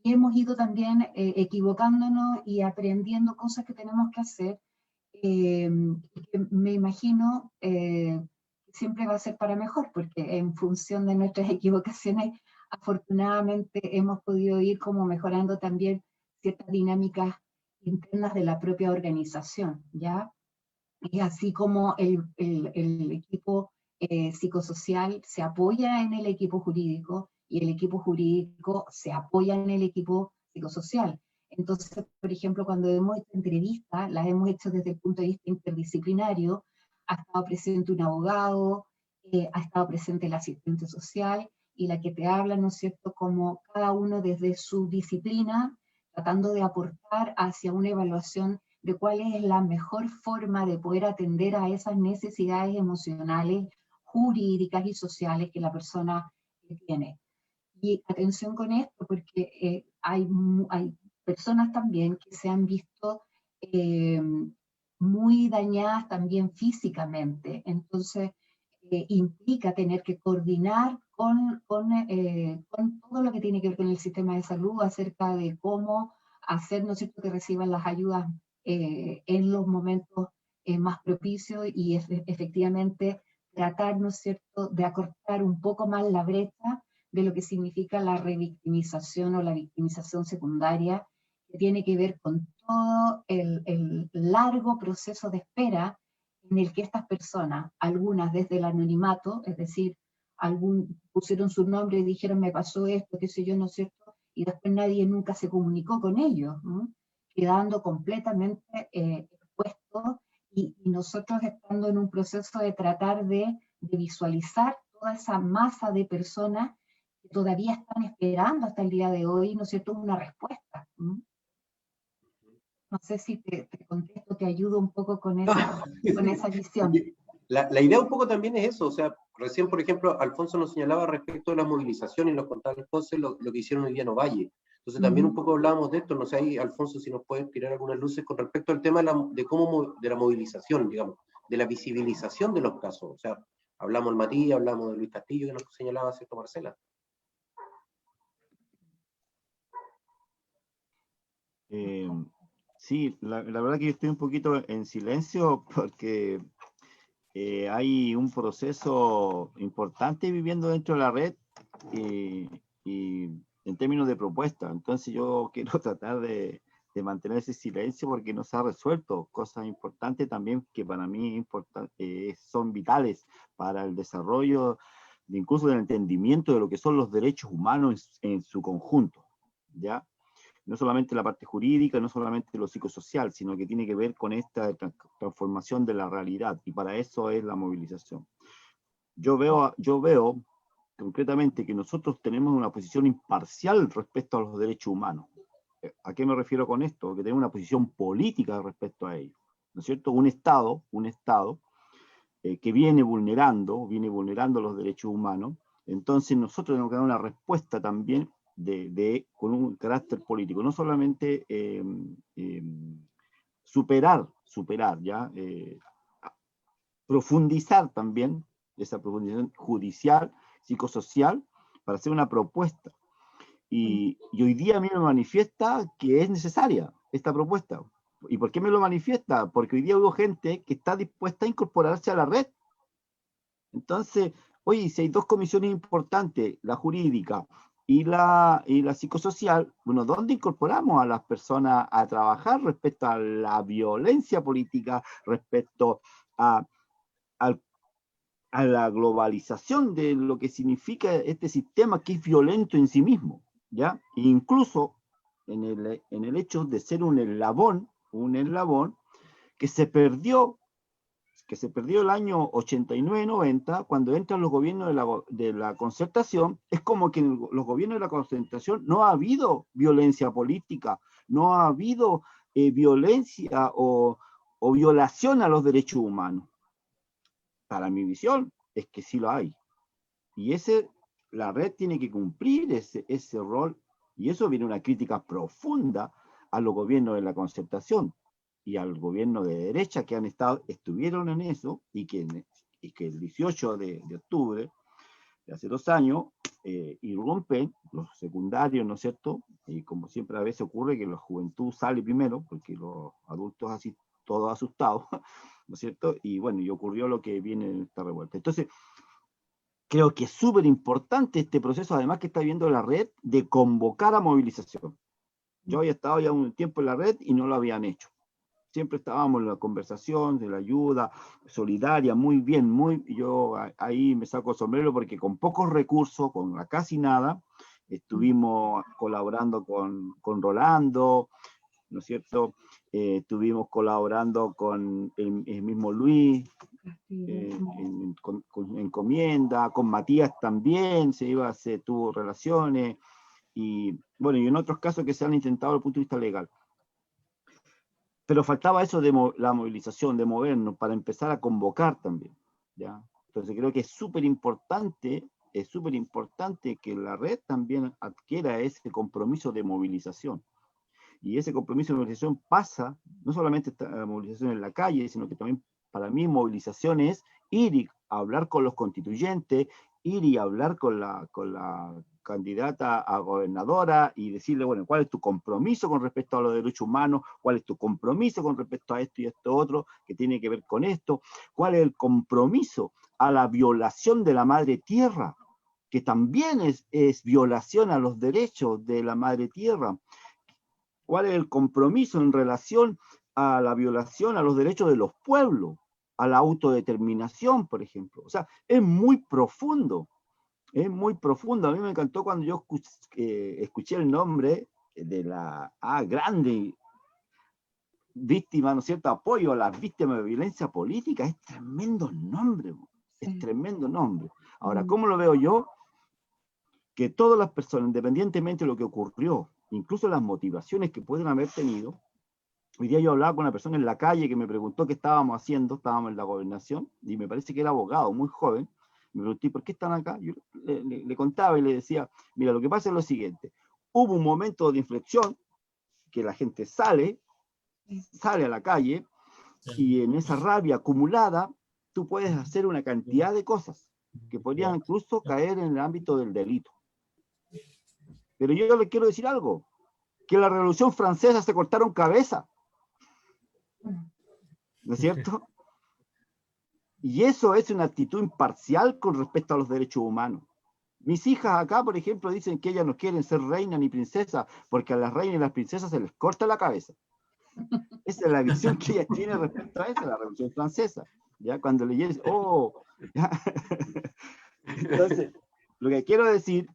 hemos ido también equivocándonos y aprendiendo cosas que tenemos que hacer, que me imagino siempre va a ser para mejor, porque en función de nuestras equivocaciones, afortunadamente hemos podido ir como mejorando también ciertas dinámicas internas de la propia organización, ¿ya? Y así como el equipo psicosocial se apoya en el equipo jurídico y el equipo jurídico se apoya en el equipo psicosocial. Entonces, por ejemplo, cuando hemos hecho entrevistas, las hemos hecho desde el punto de vista interdisciplinario, ha estado presente un abogado, ha estado presente el asistente social y la que te habla, ¿no es cierto?, como cada uno desde su disciplina, tratando de aportar hacia una evaluación de cuál es la mejor forma de poder atender a esas necesidades emocionales, jurídicas y sociales que la persona tiene. Y atención con esto, porque hay personas también que se han visto muy dañadas también físicamente. Entonces, implica tener que coordinar con todo lo que tiene que ver con el sistema de salud acerca de cómo hacer, ¿no es cierto?, que reciban las ayudas en los momentos más propicios y efectivamente tratar, ¿no es cierto?, de acortar un poco más la brecha de lo que significa la revictimización o la victimización secundaria, que tiene que ver con todo el largo proceso de espera en el que estas personas, algunas desde el anonimato, es decir, pusieron su nombre y dijeron me pasó esto, qué sé yo, ¿no es cierto?, y después nadie nunca se comunicó con ellos, ¿no?, quedando completamente expuestos y nosotros estando en un proceso de tratar de visualizar toda esa masa de personas que todavía están esperando hasta el día de hoy, ¿no es cierto?, una respuesta. No sé si te contesto, te ayudo un poco con esa visión. La idea un poco también es eso, o sea, recién, por ejemplo, Alfonso nos señalaba respecto de la movilización y nos contaba Alfonso lo que hicieron hoy día en Ovalle. Entonces también un poco hablábamos de esto, no sé, ahí Alfonso si nos puedes tirar algunas luces con respecto al tema de la movilización, digamos, de la visibilización de los casos. O sea, hablamos de Matías, hablamos de Luis Castillo, que nos señalaba, ¿cierto, Marcela? Sí, la verdad que yo estoy un poquito en silencio porque hay un proceso importante viviendo dentro de la red y en términos de propuesta. Entonces yo quiero tratar de mantener ese silencio porque no se ha resuelto cosas importantes también que para mí son vitales para el desarrollo, incluso del entendimiento de lo que son los derechos humanos en su conjunto, ¿ya? No solamente la parte jurídica, no solamente lo psicosocial, sino que tiene que ver con esta transformación de la realidad, y para eso es la movilización. Yo veo concretamente que nosotros tenemos una posición imparcial respecto a los derechos humanos. ¿A qué me refiero con esto? Que tenemos una posición política respecto a ellos, ¿no es cierto? Un Estado que viene vulnerando los derechos humanos. Entonces nosotros tenemos que dar una respuesta también con un carácter político, no solamente superar, ¿ya? Profundizar también esa profundización judicial, psicosocial, para hacer una propuesta. Y hoy día a mí me manifiesta que es necesaria esta propuesta. ¿Y por qué me lo manifiesta? Porque hoy día hubo gente que está dispuesta a incorporarse a la red. Entonces, oye, si hay dos comisiones importantes, la jurídica y la psicosocial, bueno, ¿dónde incorporamos a las personas a trabajar respecto a la violencia política, respecto a la globalización de lo que significa este sistema que es violento en sí mismo? ¿ya? E incluso en el hecho de ser un eslabón que se perdió el año 89-90, cuando entran los gobiernos de la concertación. Es como que en los gobiernos de la concertación no ha habido violencia política, no ha habido violencia o violación a los derechos humanos. Para mi visión es que sí lo hay. Y la red tiene que cumplir ese rol, y eso viene una crítica profunda a los gobiernos de la concertación y al gobierno de derecha que estuvieron en eso, y que el 18 de octubre de hace 2 años irrumpen los secundarios, ¿no es cierto? Y como siempre a veces ocurre que la juventud sale primero, porque los adultos así todos asustados, ¿no es cierto? Y bueno, y ocurrió lo que viene en esta revuelta. Entonces, creo que es súper importante este proceso, además que está viendo la red, de convocar a movilización. Yo había estado ya un tiempo en la red y no lo habían hecho. Siempre estábamos en la conversación, de la ayuda solidaria, muy bien, yo ahí me saco el sombrero porque con pocos recursos, con casi nada, estuvimos colaborando con Rolando, ¿no es cierto? Estuvimos colaborando con el mismo Luis, en encomienda, con Matías también, se tuvo relaciones, y bueno, y en otros casos que se han intentado desde el punto de vista legal. Pero faltaba eso de la movilización, de movernos, para empezar a convocar también, ¿ya? Entonces creo que es súper importante que la red también adquiera ese compromiso de movilización. Y ese compromiso de movilización pasa, no solamente la movilización en la calle, sino que también para mí movilización es ir y hablar con los constituyentes, ir y hablar con la candidata a gobernadora y decirle, bueno, ¿cuál es tu compromiso con respecto a los derechos humanos? ¿Cuál es tu compromiso con respecto a esto y esto otro que tiene que ver con esto? ¿Cuál es el compromiso a la violación de la madre tierra? Que también es violación a los derechos de la madre tierra. ¿Cuál es el compromiso en relación a la violación a los derechos de los pueblos, a la autodeterminación, por ejemplo? O sea, es muy profundo, es muy profundo. A mí me encantó cuando yo escuché el nombre de la grande víctima, ¿no es cierto?, apoyo a las víctimas de violencia política. Es tremendo nombre, es tremendo nombre. Ahora, ¿cómo lo veo yo? Que todas las personas, independientemente de lo que ocurrió, incluso las motivaciones que pueden haber tenido. Hoy día yo hablaba con una persona en la calle que me preguntó qué estábamos haciendo, estábamos en la gobernación, y me parece que era abogado, muy joven. Me pregunté, ¿por qué están acá? Yo le contaba y le decía, mira, lo que pasa es lo siguiente, hubo un momento de inflexión, que la gente sale a la calle, y en esa rabia acumulada, tú puedes hacer una cantidad de cosas, que podrían incluso caer en el ámbito del delito. Pero yo le quiero decir algo, que en la Revolución Francesa se cortaron cabeza, ¿no es cierto? Y eso es una actitud imparcial con respecto a los derechos humanos. Mis hijas acá, por ejemplo, dicen que ellas no quieren ser reina ni princesa, porque a las reinas y las princesas se les corta la cabeza. Esa es la visión que ellas tienen respecto a eso, la Revolución Francesa. Ya cuando leyeron, ya. Entonces, lo que quiero decir,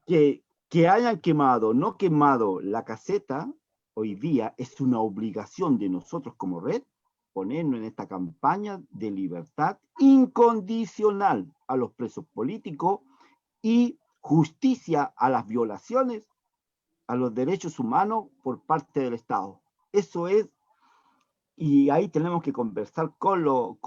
que hayan quemado o no quemado la caseta, hoy día es una obligación de nosotros como red, ponernos en esta campaña de libertad incondicional a los presos políticos y justicia a las violaciones a los derechos humanos por parte del Estado. Eso es, y ahí tenemos que conversar con los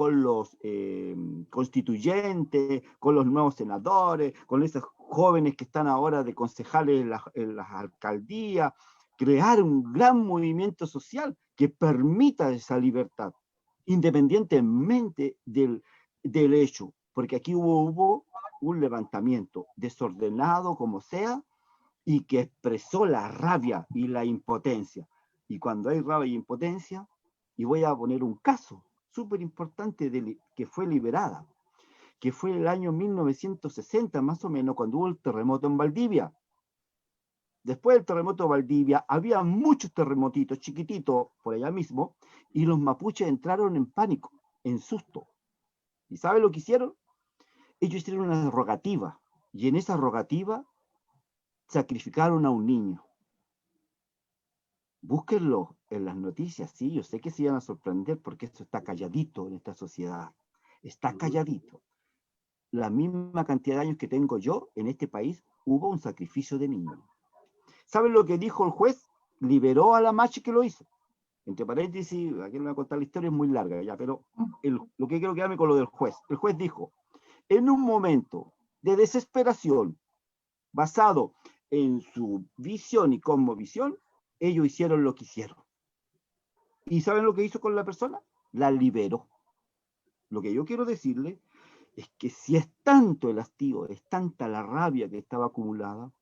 constituyentes, con los nuevos senadores, con esos jóvenes que están ahora de concejales en las alcaldías, crear un gran movimiento social que permita esa libertad, independientemente del hecho, porque aquí hubo un levantamiento desordenado como sea, y que expresó la rabia y la impotencia. Y cuando hay rabia y impotencia, y voy a poner un caso súper importante que fue liberada, que fue el año 1960 más o menos, cuando hubo el terremoto en Valdivia. Después del terremoto de Valdivia, había muchos terremotitos chiquititos por allá mismo, y los mapuches entraron en pánico, en susto. ¿Y saben lo que hicieron? Ellos hicieron una rogativa, y en esa rogativa sacrificaron a un niño. Búsquenlo en las noticias, sí, yo sé que se van a sorprender porque esto está calladito en esta sociedad. Está calladito. La misma cantidad de años que tengo yo en este país, hubo un sacrificio de niños. ¿Saben lo que dijo el juez? Liberó a la machi que lo hizo. Entre paréntesis, aquí le voy a contar la historia, es muy larga ya, pero lo que quiero quedarme con lo del juez. El juez dijo, en un momento de desesperación, basado en su visión y cosmovisión, ellos hicieron lo que hicieron. ¿Y saben lo que hizo con la persona? La liberó. Lo que yo quiero decirle es que si es tanto el hastío, es tanta la rabia que estaba acumulada,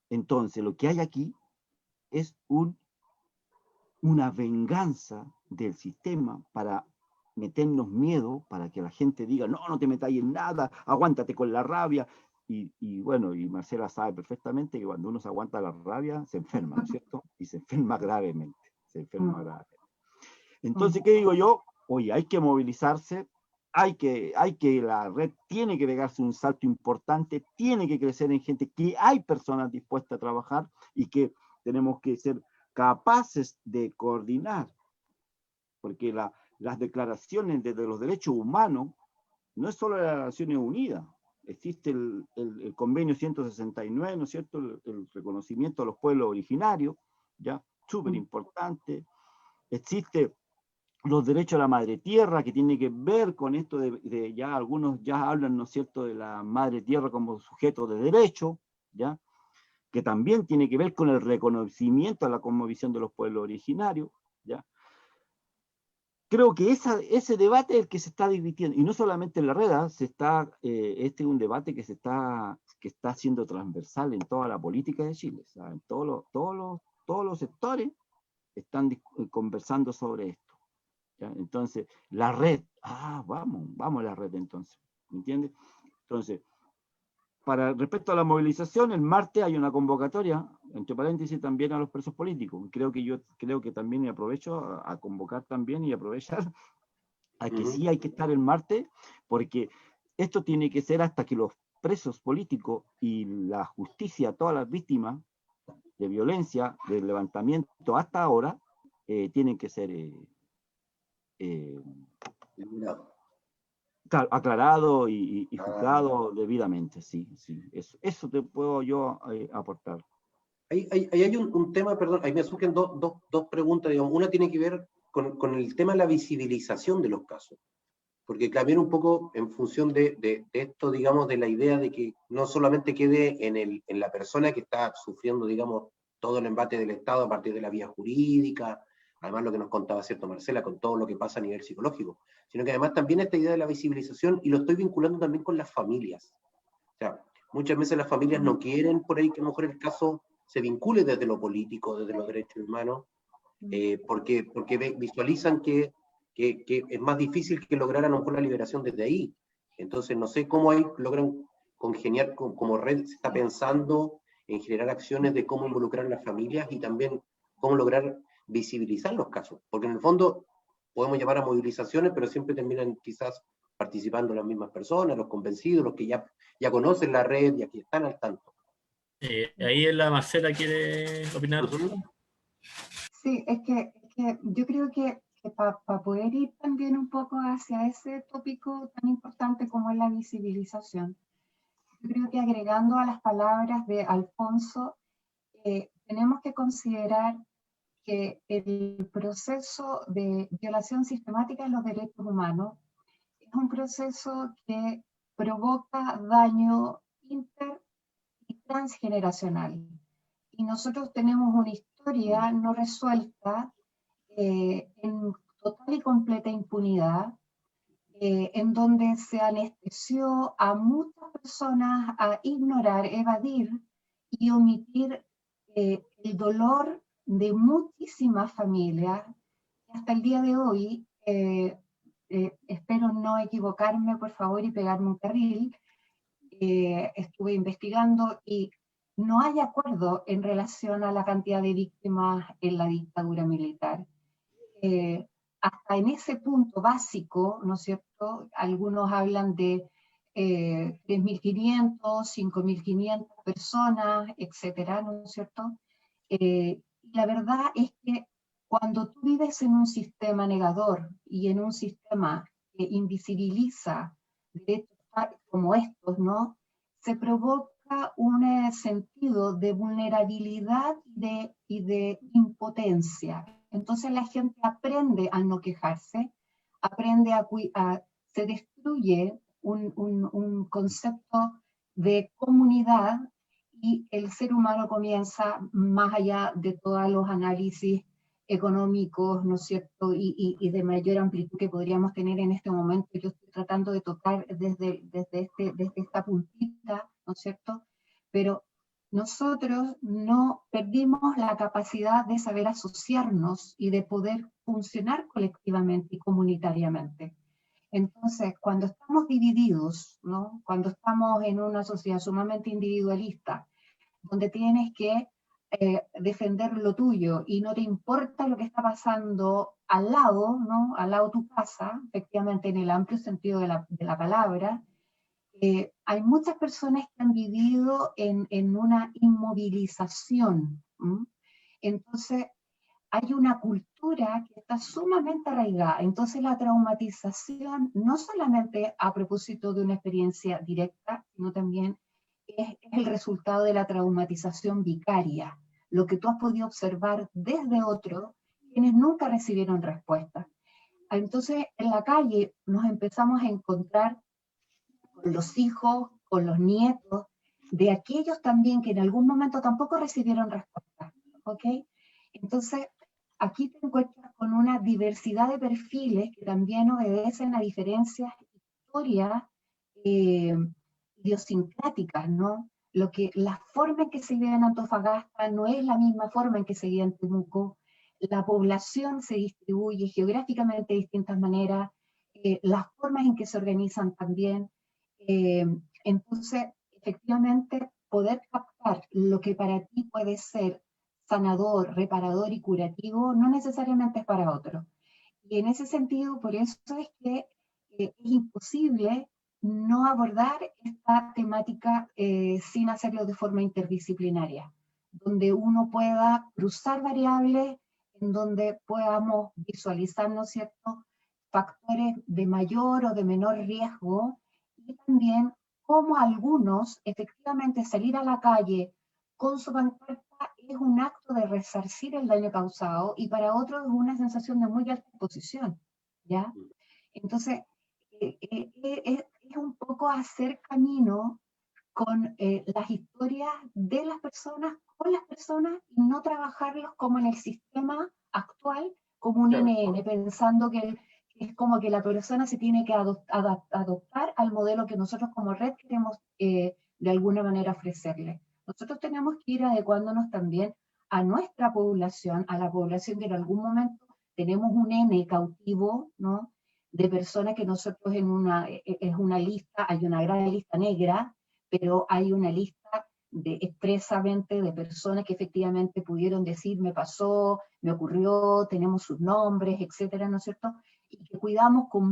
entonces lo que hay aquí es una venganza del sistema para meternos miedo, para que la gente diga, no, no te metáis en nada, aguántate con la rabia. Y bueno, y Marcela sabe perfectamente que cuando uno se aguanta la rabia, se enferma, ¿no es cierto? Y se enferma gravemente, se enferma gravemente. Entonces, ¿qué digo yo? Oye, hay que movilizarse, la red tiene que pegarse un salto importante, tiene que crecer en gente, que hay personas dispuestas a trabajar y que tenemos que ser capaces de coordinar, porque las declaraciones de los derechos humanos no es solo las Naciones Unidas, existe el convenio 169, ¿no es cierto?, el reconocimiento a los pueblos originarios, ya, súper importante, existe los derechos a la madre tierra, que tiene que ver con esto de ya algunos ya hablan, ¿no es cierto?, de la madre tierra como sujeto de derecho, ya, que también tiene que ver con el reconocimiento a la cosmovisión de los pueblos originarios, ¿ya? Creo que ese debate es el que se está dividiendo, y no solamente en la red, este es un debate que está siendo transversal en toda la política de Chile, o sea, en todos los sectores están conversando sobre esto, ¿ya? Entonces, la red, vamos a la red entonces, ¿me entiendes? Entonces, respecto a la movilización, el martes hay una convocatoria, entre paréntesis, también a los presos políticos. Creo que también, y aprovecho a convocar también y aprovechar a que sí hay que estar el martes, porque esto tiene que ser hasta que los presos políticos y la justicia a todas las víctimas de violencia, del levantamiento hasta ahora, tienen que ser aclarado y juzgado debidamente, sí. Eso te puedo yo aportar. Ahí hay un tema, perdón, ahí me surgen dos preguntas, digamos. Una tiene que ver con el tema de la visibilización de los casos, porque también un poco en función de esto, digamos, de la idea de que no solamente quede en la persona que está sufriendo, digamos, todo el embate del Estado a partir de la vía jurídica, además lo que nos contaba, ¿cierto, Marcela, con todo lo que pasa a nivel psicológico, sino que además también esta idea de la visibilización, y lo estoy vinculando también con las familias. O sea, muchas veces las familias no quieren por ahí que a lo mejor el caso se vincule desde lo político, desde los derechos humanos, porque visualizan que es más difícil que lograr a lo mejor la liberación desde ahí. Entonces, no sé cómo ahí logran congeniar, como red se está pensando en generar acciones de cómo involucrar a las familias y también cómo lograr visibilizar los casos, porque en el fondo podemos llamar a movilizaciones, pero siempre terminan quizás participando las mismas personas, los convencidos, los que ya conocen la red y aquí están al tanto. Ahí la Marcela quiere opinar. Sí, es que yo creo que para poder ir también un poco hacia ese tópico tan importante como es la visibilización, yo creo que agregando a las palabras de Alfonso, tenemos que considerar que el proceso de violación sistemática de los derechos humanos es un proceso que provoca daño inter y transgeneracional. Y nosotros tenemos una historia no resuelta en total y completa impunidad, en donde se anestesió a muchas personas a ignorar, evadir y omitir el dolor de muchísimas familias. Hasta el día de hoy, espero no equivocarme, por favor, y pegarme un carril, estuve investigando y no hay acuerdo en relación a la cantidad de víctimas en la dictadura militar. Hasta en ese punto básico, ¿no es cierto? Algunos hablan de 3.500, 5.500 personas, etcétera, ¿no es cierto? La verdad es que cuando tú vives en un sistema negador y en un sistema que invisibiliza derechos como estos, ¿no? Se provoca un sentido de vulnerabilidad y de impotencia. Entonces la gente aprende a no quejarse, aprende se destruye un concepto de comunidad y el ser humano comienza, más allá de todos los análisis económicos, ¿no es cierto?, y de mayor amplitud que podríamos tener en este momento. Yo estoy tratando de tocar desde esta puntita, ¿no es cierto?, pero nosotros no perdimos la capacidad de saber asociarnos y de poder funcionar colectivamente y comunitariamente. Entonces, cuando estamos divididos, ¿no?, cuando estamos en una sociedad sumamente individualista, donde tienes que defender lo tuyo y no te importa lo que está pasando al lado, ¿no?, al lado de tu casa, efectivamente en el amplio sentido de la palabra, hay muchas personas que han vivido en una inmovilización. Entonces, hay una cultura que está sumamente arraigada. Entonces la traumatización, no solamente a propósito de una experiencia directa, sino también es el resultado de la traumatización vicaria, lo que tú has podido observar desde otros, quienes nunca recibieron respuesta. Entonces en la calle nos empezamos a encontrar con los hijos, con los nietos, de aquellos también que en algún momento tampoco recibieron respuesta. ¿Ok? Entonces, aquí te encuentras con una diversidad de perfiles que también obedecen a diferencias historias idiosincráticas, ¿no? La forma en que se vive en Antofagasta no es la misma forma en que se vive en Temuco. La población se distribuye geográficamente de distintas maneras, las formas en que se organizan también. Entonces, efectivamente, poder captar lo que para ti puede ser sanador, reparador y curativo, no necesariamente es para otro. Y en ese sentido, por eso es que es imposible no abordar esta temática sin hacerlo de forma interdisciplinaria, donde uno pueda cruzar variables, en donde podamos visualizar, ¿no es cierto?, factores de mayor o de menor riesgo, y también cómo algunos, efectivamente, salir a la calle con su pancarta es un acto de resarcir el daño causado, y para otros es una sensación de muy alta exposición, ¿ya? Entonces, es un poco hacer camino con las historias de las personas, con las personas, y no trabajarlos como en el sistema actual, como un NN, pensando que es como que la persona se tiene que adoptar al modelo que nosotros como red queremos de alguna manera ofrecerle. Nosotros tenemos que ir adecuándonos también a nuestra población, a la población que en algún momento tenemos un N cautivo, ¿no?, de personas que nosotros es una lista, hay una gran lista negra, pero hay una lista expresamente de personas que efectivamente pudieron decir, me pasó, me ocurrió, tenemos sus nombres, etcétera, ¿no es cierto? Y que cuidamos con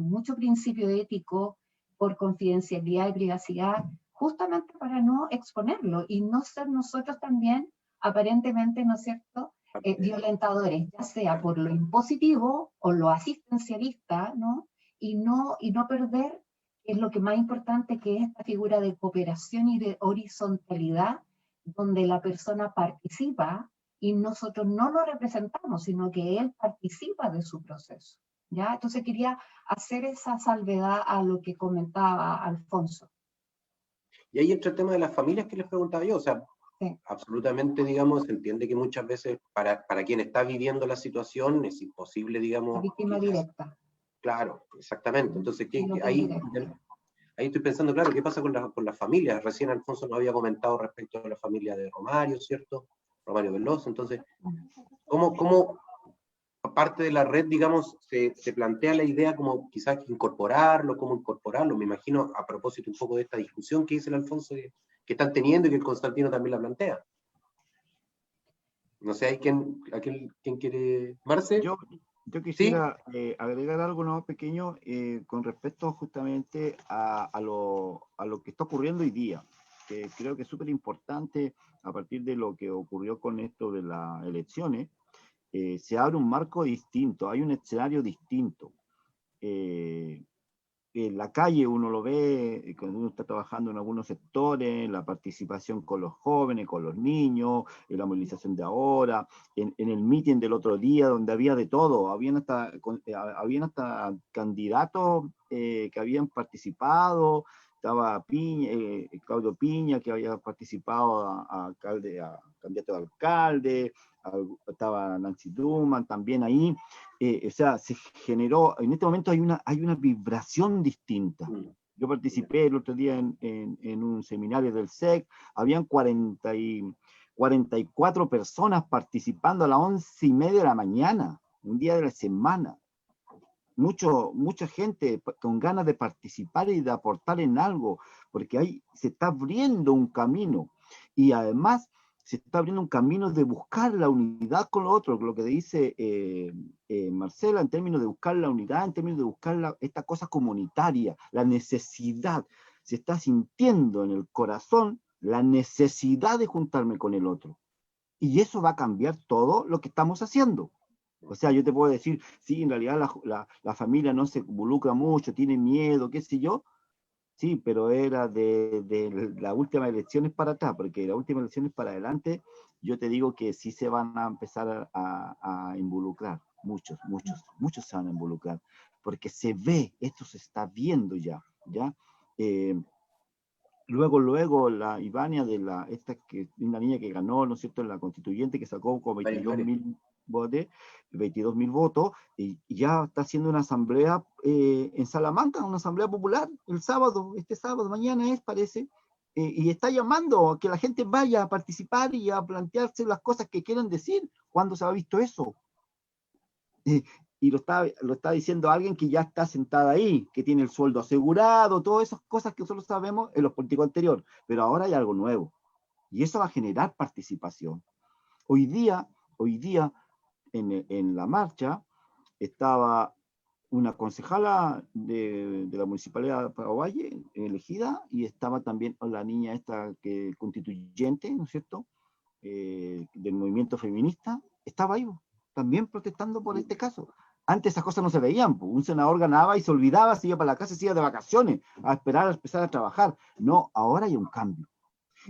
mucho principio ético, por confidencialidad y privacidad, justamente para no exponerlo y no ser nosotros también, aparentemente, ¿no es cierto?, violentadores, ya sea por lo impositivo o lo asistencialista, ¿no? Y no perder, que es lo que más importante, que es esta figura de cooperación y de horizontalidad, donde la persona participa y nosotros no lo representamos, sino que él participa de su proceso, ¿ya? Entonces quería hacer esa salvedad a lo que comentaba Alfonso. Y ahí entra el tema de las familias que les preguntaba yo, o sea, sí, absolutamente, digamos, se entiende que muchas veces para quien está viviendo la situación es imposible, digamos... La víctima directa. Claro, exactamente. Entonces, ahí estoy pensando, claro, ¿qué pasa con las familias? Recién Alfonso nos había comentado respecto a la familia de Romario, ¿cierto? Romario Veloso. Entonces, ¿cómo aparte de la red, digamos, se plantea la idea como quizás incorporarlo, cómo incorporarlo? Me imagino, a propósito un poco de esta discusión que dice el Alfonso, que están teniendo y que el Constantino también la plantea. No sé, ¿quién quiere? ¿Marce? Yo quisiera agregar algo más pequeño con respecto justamente a lo que está ocurriendo hoy día, que creo que es súper importante a partir de lo que ocurrió con esto de las elecciones. Se abre un marco distinto, hay un escenario distinto. En la calle uno lo ve, cuando uno está trabajando en algunos sectores, la participación con los jóvenes, con los niños, en la movilización de ahora, en el meeting del otro día, donde había de todo, habían hasta candidatos que habían participado, estaba Piña, Claudio Piña, que había participado a candidato a alcalde, estaba Nancy Duman también ahí. O sea, se generó, en este momento hay una vibración distinta. Yo participé el otro día en un seminario del SEC, habían 44 personas participando a las 11:30 de la mañana, un día de la semana. Mucha gente con ganas de participar y de aportar en algo, porque ahí se está abriendo un camino. Y además se está abriendo un camino de buscar la unidad con lo otro, lo que dice Marcela, en términos de buscar la unidad, en términos de buscar esta cosa comunitaria, la necesidad. Se está sintiendo en el corazón la necesidad de juntarme con el otro. Y eso va a cambiar todo lo que estamos haciendo. O sea, yo te puedo decir, sí, en realidad la familia no se involucra mucho, tiene miedo, qué sé yo. Sí, pero era de las últimas elecciones para atrás, porque las últimas elecciones para adelante, yo te digo que sí se van a empezar a involucrar. Muchos se van a involucrar, porque se ve, esto se está viendo ya. Luego la Ivania una niña que ganó, ¿no es cierto?, en la constituyente, que sacó como 22.000 votos, y ya está haciendo una asamblea en Salamanca, una asamblea popular, este sábado, mañana parece, y está llamando a que la gente vaya a participar y a plantearse las cosas que quieren decir. ¿Cuándo se ha visto eso? Y lo está diciendo alguien que ya está sentada ahí, que tiene el sueldo asegurado, todas esas cosas que nosotros sabemos en los políticos anteriores, pero ahora hay algo nuevo, y eso va a generar participación. Hoy día en la marcha estaba una concejala de la Municipalidad de Paraguay elegida, y estaba también la niña esta constituyente, ¿no es cierto?, del movimiento feminista, estaba ahí también protestando por este caso. Antes esas cosas no se veían, pues. Un senador ganaba y se olvidaba, se iba para la casa, se iba de vacaciones a esperar a empezar a trabajar. No, ahora hay un cambio.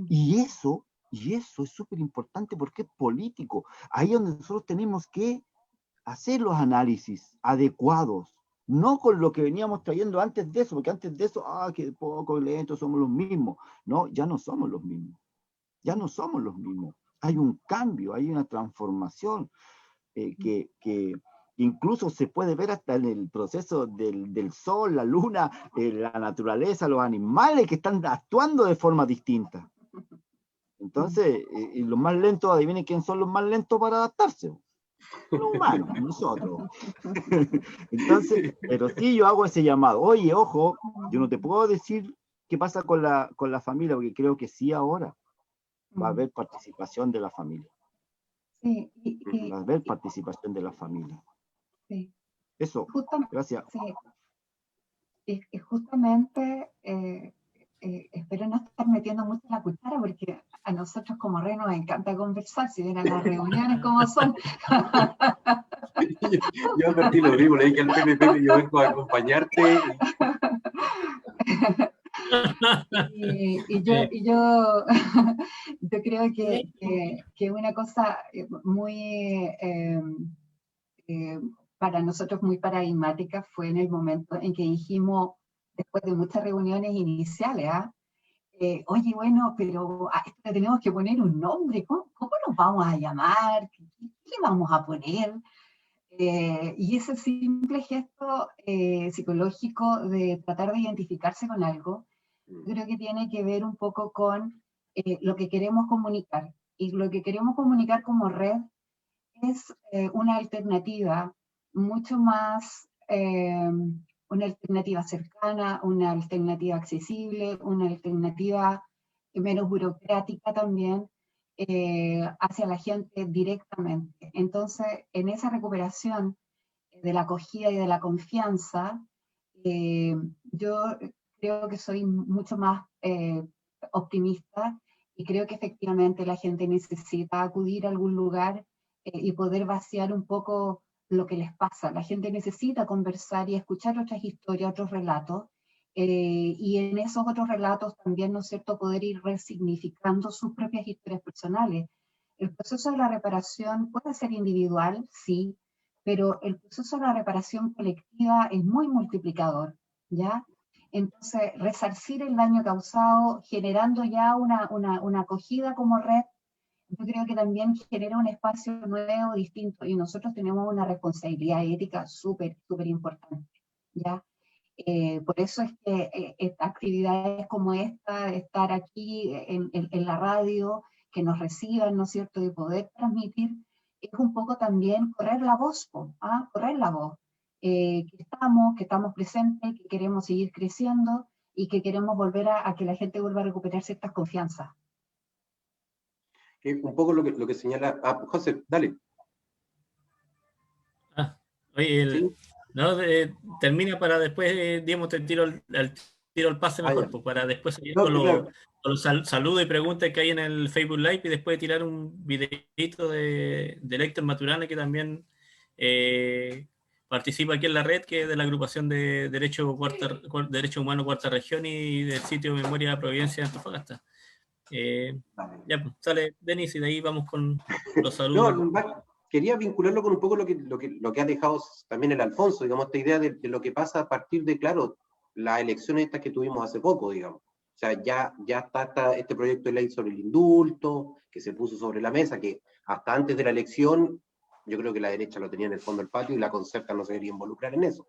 Y eso es súper importante porque es político. Ahí es donde nosotros tenemos que hacer los análisis adecuados, no con lo que veníamos trayendo antes de eso, porque antes de eso, que poco lento, somos los mismos. No, ya no somos los mismos. Ya no somos los mismos. Hay un cambio, hay una transformación que incluso se puede ver hasta en el proceso del sol, la luna, la naturaleza, los animales que están actuando de forma distinta. Entonces, y los más lentos, adivinen quién son los más lentos para adaptarse. Los humanos, nosotros. Entonces, pero sí yo hago ese llamado. Oye, ojo, yo no te puedo decir qué pasa con la familia, porque creo que sí ahora va a haber participación de la familia. Sí, Va a haber participación de la familia. Sí. Eso, gracias. Sí. Y justamente espero no estar metiendo mucho la cuchara, porque a nosotros como Rey nos encanta conversar, si vieran las reuniones como son. Yo advertí lo mismo, le dije al Pepe, yo vengo a acompañarte. Y yo creo que una cosa muy para nosotros muy paradigmática fue en el momento en que dijimos, después de muchas reuniones iniciales, oye, bueno, pero a esto le tenemos que poner un nombre, ¿cómo nos vamos a llamar? ¿Qué le vamos a poner? Y ese simple gesto psicológico de tratar de identificarse con algo, creo que tiene que ver un poco con lo que queremos comunicar. Y lo que queremos comunicar como red es una alternativa mucho más, una alternativa cercana, una alternativa accesible, una alternativa menos burocrática también, hacia la gente directamente. Entonces, en esa recuperación de la acogida y de la confianza, yo creo que soy mucho más optimista y creo que efectivamente la gente necesita acudir a algún lugar y poder vaciar un poco lo que les pasa. La gente necesita conversar y escuchar otras historias, otros relatos, y en esos otros relatos también, ¿no es cierto?, poder ir resignificando sus propias historias personales. El proceso de la reparación puede ser individual, sí, pero el proceso de la reparación colectiva es muy multiplicador, ¿ya? Entonces, resarcir el daño causado, generando ya una acogida como red, yo creo que también genera un espacio nuevo, distinto, y nosotros tenemos una responsabilidad ética súper, súper importante, ¿ya? Por eso es que actividades como esta, estar aquí en la radio, que nos reciban, ¿no es cierto?, y poder transmitir, es un poco también correr la voz, correr la voz, que estamos presentes, que queremos seguir creciendo y que queremos volver a que la gente vuelva a recuperar ciertas confianzas. Un poco lo que señala... José, dale. Oye, ¿Sí? no, termina para después, digamos, te tiro el pase mejor, Ya. pues, para después seguir No, con claro. los saludos y preguntas que hay en el Facebook Live y después tirar un videito de Héctor Maturana, que también participa aquí en la red, que es de la agrupación de Derecho Humano Cuarta Región y del sitio Memoria Providencia de Antofagasta. Ya, pues, sale Denis y de ahí vamos con los saludos. No, quería vincularlo con un poco lo que ha dejado también el Alfonso, digamos, esta idea de lo que pasa a partir de, claro, las elecciones estas que tuvimos hace poco, digamos. O sea, ya está este proyecto de ley sobre el indulto, que se puso sobre la mesa, que hasta antes de la elección, yo creo que la derecha lo tenía en el fondo del patio y la Concerta no se quería involucrar en eso.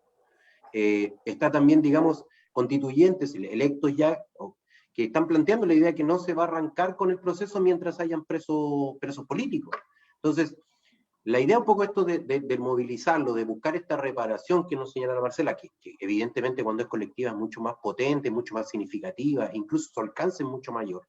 Está también, digamos, constituyentes electos ya, que están planteando la idea que no se va a arrancar con el proceso mientras hayan presos políticos. Entonces, la idea un poco esto de movilizarlo, de buscar esta reparación que nos señala Marcela, que evidentemente cuando es colectiva es mucho más potente, mucho más significativa, incluso su alcance es mucho mayor.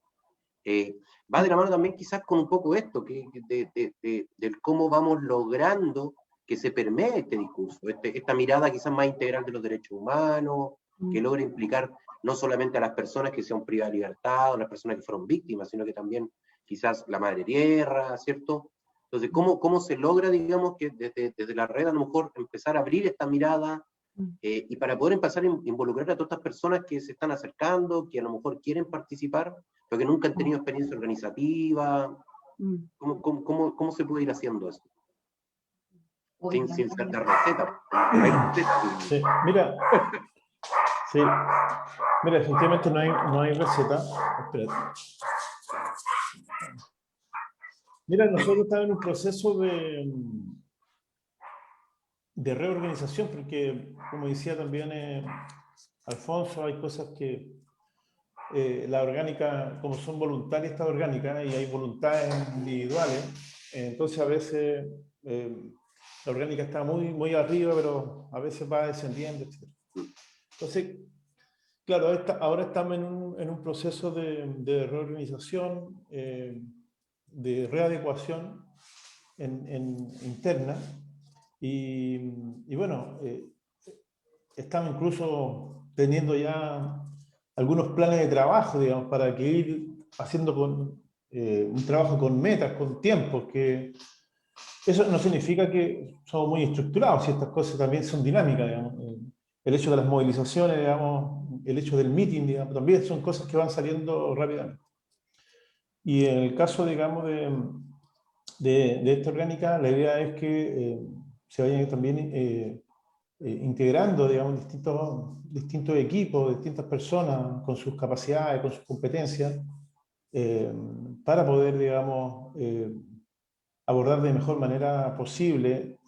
Va de la mano también quizás con un poco esto, del cómo vamos logrando que se permee este discurso, esta mirada quizás más integral de los derechos humanos, que logre implicar no solamente a las personas que sean privadas de libertad, o las personas que fueron víctimas, sino que también quizás la madre tierra, ¿cierto? Entonces, ¿cómo se logra, digamos, que desde la red a lo mejor empezar a abrir esta mirada y para poder empezar a involucrar a todas estas personas que se están acercando, que a lo mejor quieren participar, pero que nunca han tenido experiencia organizativa? ¿Cómo se puede ir haciendo eso? Sin ser de receta. Sí, mira, efectivamente no hay receta. Espérate. Mira, nosotros estamos en un proceso de reorganización, porque, como decía también Alfonso, hay cosas que la orgánica, como son voluntarias, está orgánica y hay voluntades individuales, entonces a veces la orgánica está muy, muy arriba, pero a veces va descendiendo, etc. Entonces, claro, ahora estamos en un proceso de reorganización, de readecuación interna, y bueno, estamos incluso teniendo ya algunos planes de trabajo, digamos, para que ir haciendo un trabajo con metas, con tiempos, que eso no significa que somos muy estructurados, si estas cosas también son dinámicas, digamos. El hecho de las movilizaciones, digamos, el hecho del meeting, digamos, también son cosas que van saliendo rápidamente. Y en el caso, digamos, de esta orgánica, la idea es que se vayan también integrando, digamos, distintos equipos, distintas personas con sus capacidades, con sus competencias, para poder, digamos, abordar de mejor manera posible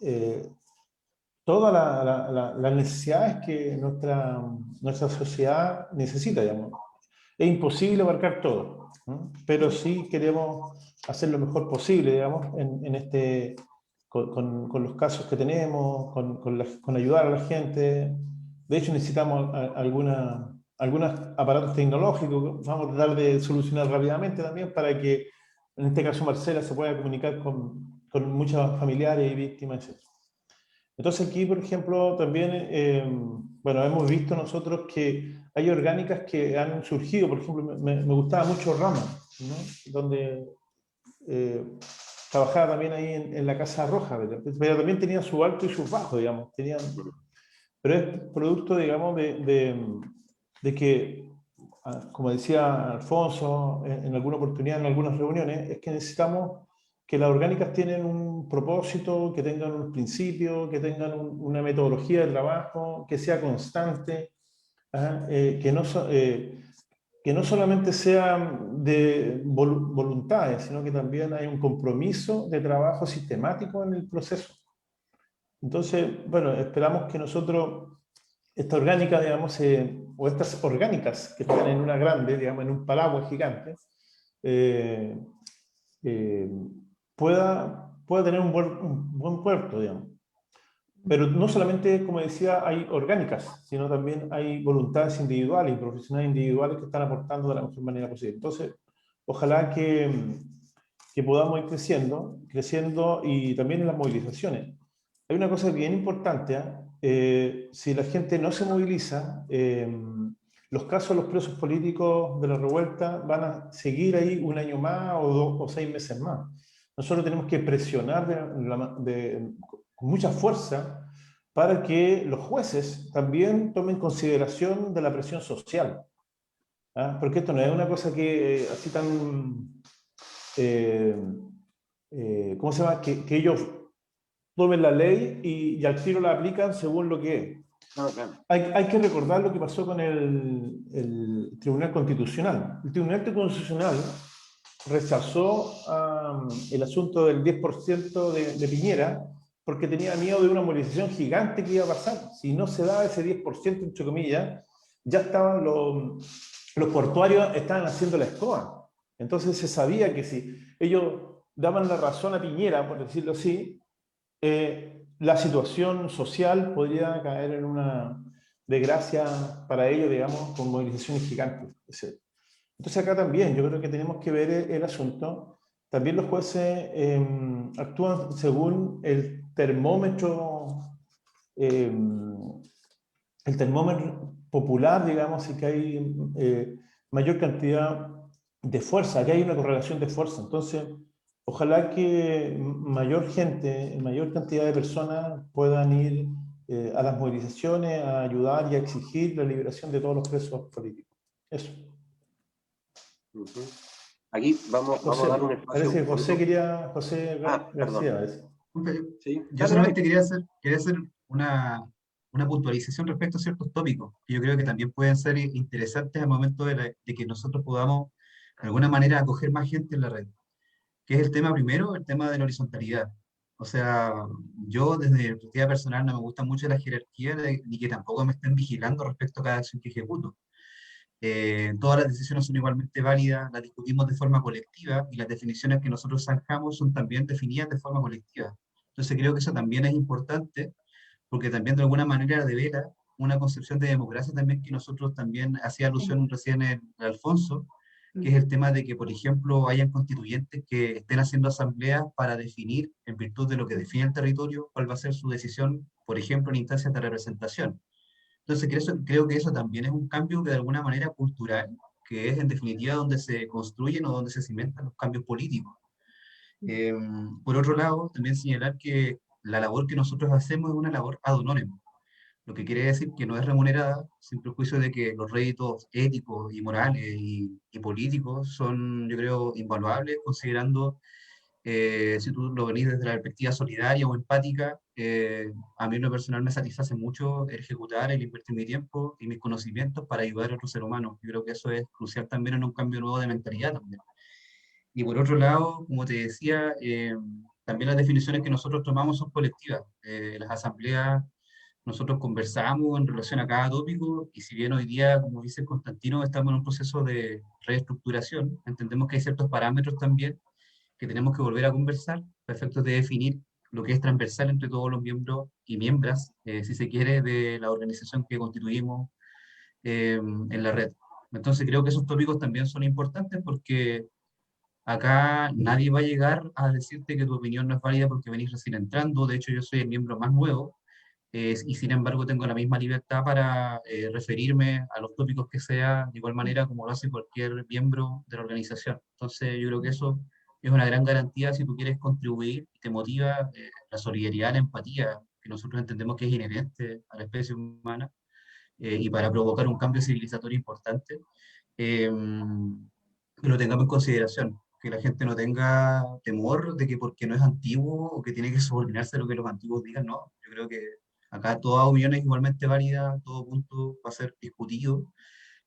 todas las necesidades que nuestra sociedad necesita, digamos. Es imposible abarcar todo, ¿no? Pero sí queremos hacer lo mejor posible, digamos, con los casos que tenemos, con ayudar a la gente. De hecho, necesitamos algunos aparatos tecnológicos, vamos a tratar de solucionar rápidamente también para que, en este caso, Marcela se pueda comunicar con muchos familiares y víctimas, etc. Entonces aquí, por ejemplo, también, bueno, hemos visto nosotros que hay orgánicas que han surgido, por ejemplo, me gustaba mucho Rama, ¿no? Donde trabajaba también ahí en la Casa Roja, pero también tenía su alto y sus bajos, digamos, tenían, pero es producto, digamos, de que, como decía Alfonso en alguna oportunidad, en algunas reuniones, es que necesitamos que las orgánicas tienen un propósito, que tengan un principio, que tengan una metodología de trabajo, que sea constante, que no solamente sea de voluntades, sino que también hay un compromiso de trabajo sistemático en el proceso. Entonces, bueno, esperamos que nosotros, esta orgánica, digamos, o estas orgánicas que están en una grande, digamos, en un paraguas gigante, pueda tener un buen puerto, digamos. Pero no solamente, como decía, hay orgánicas, sino también hay voluntades individuales y profesionales individuales que están aportando de la mejor manera posible. Entonces, ojalá que podamos ir creciendo y también en las movilizaciones. Hay una cosa bien importante, si la gente no se moviliza, los casos de los presos políticos de la revuelta van a seguir ahí un año más o 2 o 6 meses más. Nosotros tenemos que presionar con mucha fuerza para que los jueces también tomen consideración de la presión social. Porque esto no es una cosa que así tan... ¿cómo se llama? Que ellos tomen la ley y al tiro la aplican según lo que es. No, claro. Hay que recordar lo que pasó con el Tribunal Constitucional. El Tribunal Constitucional rechazó el asunto del 10% de Piñera porque tenía miedo de una movilización gigante que iba a pasar. Si no se daba ese 10%, entre comillas, ya estaban los portuarios estaban haciendo la escoba. Entonces se sabía que si ellos daban la razón a Piñera, por decirlo así, la situación social podría caer en una desgracia para ellos, digamos, con movilizaciones gigantes. Entonces acá también yo creo que tenemos que ver el asunto. También los jueces actúan según el termómetro popular, digamos, y que hay mayor cantidad de fuerza, que hay una correlación de fuerza. Entonces, ojalá que mayor gente, mayor cantidad de personas puedan ir a las movilizaciones, a ayudar y a exigir la liberación de todos los presos políticos. Eso. Aquí vamos a dar un espacio. Parece que José García. Sí, yo solamente quería hacer una puntualización respecto a ciertos tópicos que yo creo que también pueden ser interesantes al momento de que nosotros podamos de alguna manera acoger más gente en la red, que es el tema primero, el tema de la horizontalidad. O sea, yo desde mi perspectiva personal no me gusta mucho la jerarquía ni que tampoco me estén vigilando respecto a cada acción que ejecuto. Todas las decisiones son igualmente válidas, las discutimos de forma colectiva y las definiciones que nosotros zanjamos son también definidas de forma colectiva. Entonces creo que eso también es importante porque también de alguna manera devela una concepción de democracia también que nosotros también hacía alusión recién en Alfonso, que es el tema de que, por ejemplo, hayan constituyentes que estén haciendo asambleas para definir, en virtud de lo que define el territorio, cuál va a ser su decisión, por ejemplo, en instancias de representación. Entonces, creo que eso también es un cambio de alguna manera cultural, que es en definitiva donde se construyen o donde se cimentan los cambios políticos. Por otro lado, también señalar que la labor que nosotros hacemos es una labor ad honorem, lo que quiere decir que no es remunerada, sin perjuicio de que los réditos éticos y morales y políticos son, yo creo, invaluables, considerando, si tú lo venís desde la perspectiva solidaria o empática, a mí en lo personal me satisface mucho el ejecutar, el invertir mi tiempo y mis conocimientos para ayudar a otro ser humano. Yo creo que eso es crucial también en un cambio nuevo de mentalidad también. Y por otro lado, como te decía, también las definiciones que nosotros tomamos son colectivas. Las asambleas, nosotros conversamos en relación a cada tópico y si bien hoy día, como dice Constantino, estamos en un proceso de reestructuración, entendemos que hay ciertos parámetros también que tenemos que volver a conversar para efectos de definir lo que es transversal entre todos los miembros y miembros, si se quiere, de la organización que constituimos en la red. Entonces creo que esos tópicos también son importantes porque acá nadie va a llegar a decirte que tu opinión no es válida porque venís recién entrando. De hecho, yo soy el miembro más nuevo y sin embargo tengo la misma libertad para referirme a los tópicos que sea, de igual manera como lo hace cualquier miembro de la organización. Entonces yo creo que eso es una gran garantía si tú quieres contribuir y te motiva la solidaridad, la empatía, que nosotros entendemos que es inherente a la especie humana, y para provocar un cambio civilizatorio importante, que lo tengamos en consideración, que la gente no tenga temor de que porque no es antiguo o que tiene que subordinarse a lo que los antiguos digan, no. Yo creo que acá toda opinión es igualmente válida, todo punto va a ser discutido,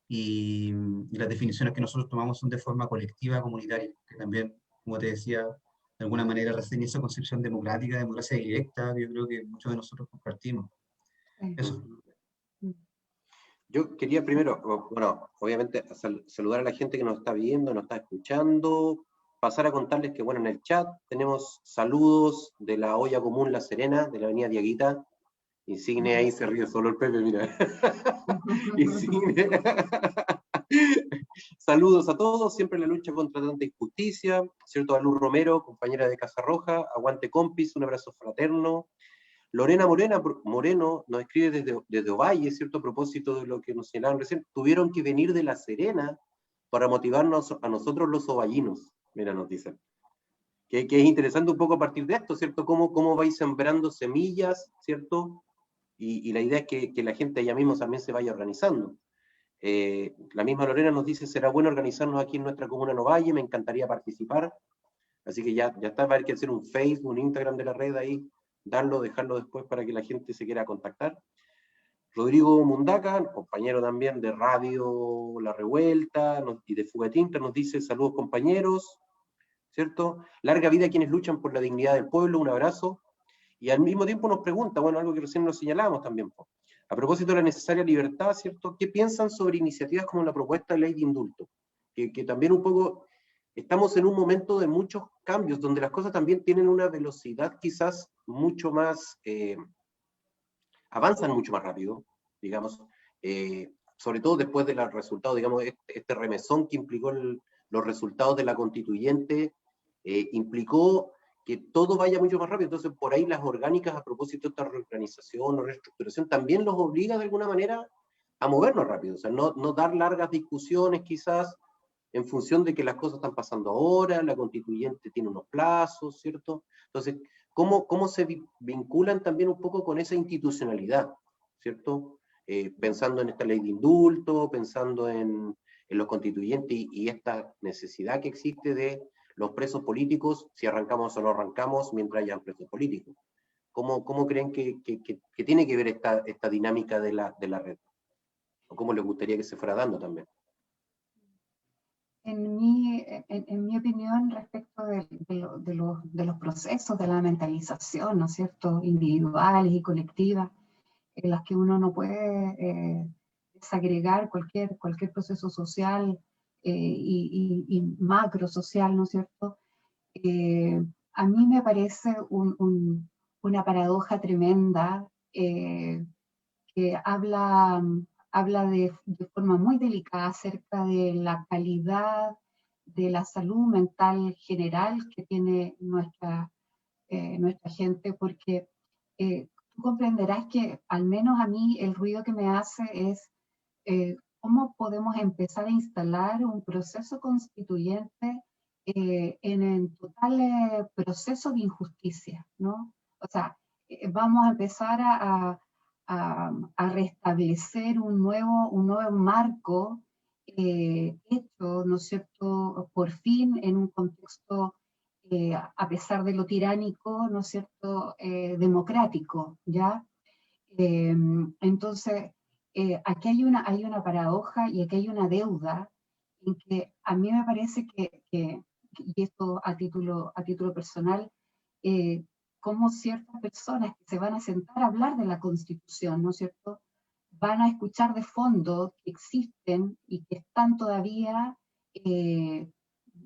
y las definiciones que nosotros tomamos son de forma colectiva, comunitaria, que también, como te decía, de alguna manera reseña esa concepción democrática, democracia directa, que yo creo que muchos de nosotros compartimos. Sí. Eso. Yo quería primero, bueno, obviamente saludar a la gente que nos está viendo, nos está escuchando, pasar a contarles que, bueno, en el chat tenemos saludos de la olla común La Serena, de la avenida Diaguita. Insigne ahí se ríe solo el Pepe, mira. Insigne. Saludos a todos, siempre en la lucha contra tanta injusticia, ¿cierto? A Luz Romero, compañera de Casa Roja, aguante compis, un abrazo fraterno. Lorena Moreno nos escribe desde Ovalle, ¿cierto? A propósito de lo que nos señalaron recién, tuvieron que venir de La Serena para motivarnos a nosotros los ovallinos, mira, nos dicen. Que es interesante un poco a partir de esto, ¿cierto? Cómo vais sembrando semillas, ¿cierto? Y la idea es que la gente allá mismo también se vaya organizando. La misma Lorena nos dice, será bueno organizarnos aquí en nuestra comuna en Ovalle, me encantaría participar. Así que ya está, va a haber que hacer un Facebook, un Instagram de la red ahí, dejarlo después para que la gente se quiera contactar. Rodrigo Mundaca, compañero también de Radio La Revuelta y de Fuga Tinta, nos dice, saludos compañeros, ¿cierto? Larga vida a quienes luchan por la dignidad del pueblo, un abrazo. Y al mismo tiempo nos pregunta, bueno, algo que recién nos señalábamos también, a propósito de la necesaria libertad, ¿cierto? ¿Qué piensan sobre iniciativas como la propuesta de ley de indulto? Que también un poco estamos en un momento de muchos cambios, donde las cosas también tienen una velocidad quizás mucho más, avanzan mucho más rápido, digamos, sobre todo después de los resultados, digamos, este remesón que implicó los resultados de la constituyente, implicó que todo vaya mucho más rápido. Entonces, por ahí las orgánicas, a propósito de esta reorganización o reestructuración, también los obliga de alguna manera a movernos rápido, o sea, no dar largas discusiones quizás en función de que las cosas están pasando ahora, la constituyente tiene unos plazos, ¿cierto? Entonces, ¿cómo se vinculan también un poco con esa institucionalidad, ¿cierto? Pensando en esta ley de indulto, pensando en los constituyentes y esta necesidad que existe de los presos políticos, si arrancamos o no arrancamos, mientras hayan presos políticos. ¿Cómo creen que tiene que ver esta dinámica de la red? ¿O cómo les gustaría que se fuera dando también? En mi opinión, respecto de los procesos de la mentalización, ¿no es cierto?, individuales y colectivas, en las que uno no puede desagregar cualquier proceso social y macro social, ¿no es cierto? A mí me parece una paradoja tremenda que habla de forma muy delicada acerca de la calidad de la salud mental general que tiene nuestra gente, porque tú comprenderás que al menos a mí el ruido que me hace es cómo podemos empezar a instalar un proceso constituyente en el total proceso de injusticia, ¿no? O sea, vamos a empezar a restablecer un nuevo marco hecho, ¿no es cierto?, por fin en un contexto, a pesar de lo tiránico, ¿no es cierto?, democrático, ¿ya? Entonces, aquí hay una paradoja y aquí hay una deuda en que a mí me parece y esto a título personal, como ciertas personas que se van a sentar a hablar de la Constitución, ¿no es cierto?, van a escuchar de fondo que existen y que están todavía,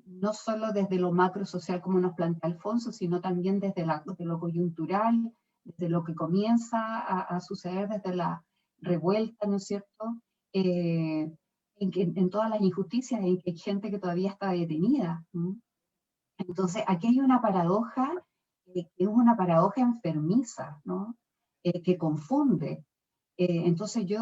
no solo desde lo macro social como nos plantea Alfonso, sino también desde lo coyuntural, desde lo que comienza a suceder desde la revuelta, ¿no es cierto?, en todas las injusticias, en que hay gente que todavía está detenida. ¿No? Entonces, aquí hay una paradoja, que es una paradoja enfermiza, ¿no? que confunde. Entonces yo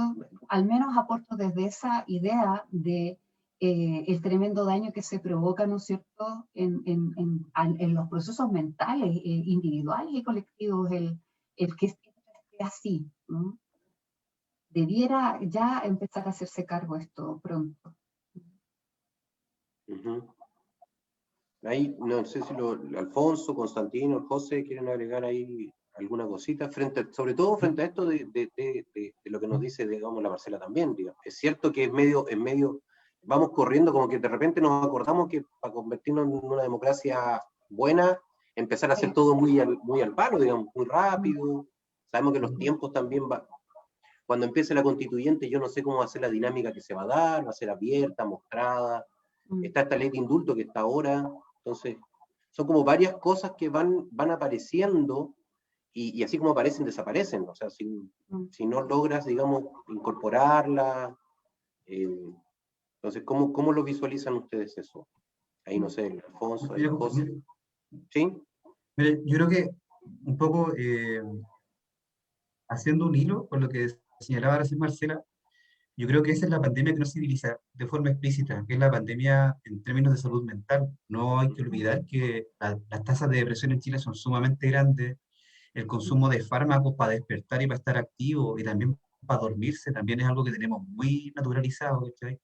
al menos aporto desde esa idea de el tremendo daño que se provoca, ¿no es cierto?, en los procesos mentales, individuales y colectivos, el que esté así, ¿no? Debiera ya empezar a hacerse cargo esto pronto. Ahí, no sé si Alfonso, Constantino, José quieren agregar ahí alguna cosita, sobre todo frente a esto de lo que nos dice, digamos, la Marcela también, digamos. Es cierto que es medio, vamos corriendo, como que de repente nos acordamos que para convertirnos en una democracia buena, empezar a hacer todo muy al palo, digamos, muy rápido. Sabemos que los tiempos también cuando empiece la constituyente, yo no sé cómo va a ser la dinámica que se va a dar, va a ser abierta, mostrada. Está esta ley de indulto que está ahora. Entonces, son como varias cosas que van apareciendo y así como aparecen, desaparecen. O sea, si no logras, digamos, incorporarla. Entonces, ¿cómo lo visualizan ustedes eso? Ahí no sé, Alfonso, ahí, José. ¿Sí? Mire, yo creo que un poco haciendo un hilo con lo que señalaba recién Marcela, yo creo que esa es la pandemia que nos civiliza de forma explícita, que es la pandemia en términos de salud mental. No hay que olvidar que las tasas de depresión en Chile son sumamente grandes, el consumo de fármacos para despertar y para estar activo y también para dormirse también es algo que tenemos muy naturalizado, ¿cachai?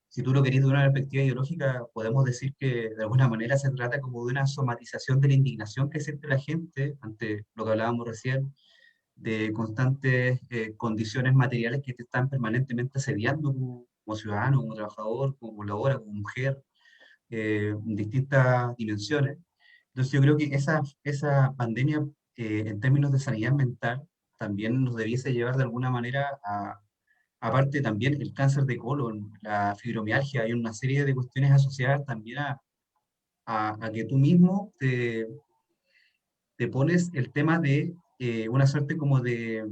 Si tú lo querés de una perspectiva ideológica, podemos decir que de alguna manera se trata como de una somatización de la indignación que siente la gente ante lo que hablábamos recién, de constantes condiciones materiales que te están permanentemente asediando como ciudadano, como trabajador, como pobladora, como mujer, en distintas dimensiones. Entonces yo creo que esa pandemia en términos de sanidad mental también nos debiese llevar de alguna manera a, aparte también el cáncer de colon, la fibromialgia, hay una serie de cuestiones asociadas también a que tú mismo te pones el tema de una suerte como de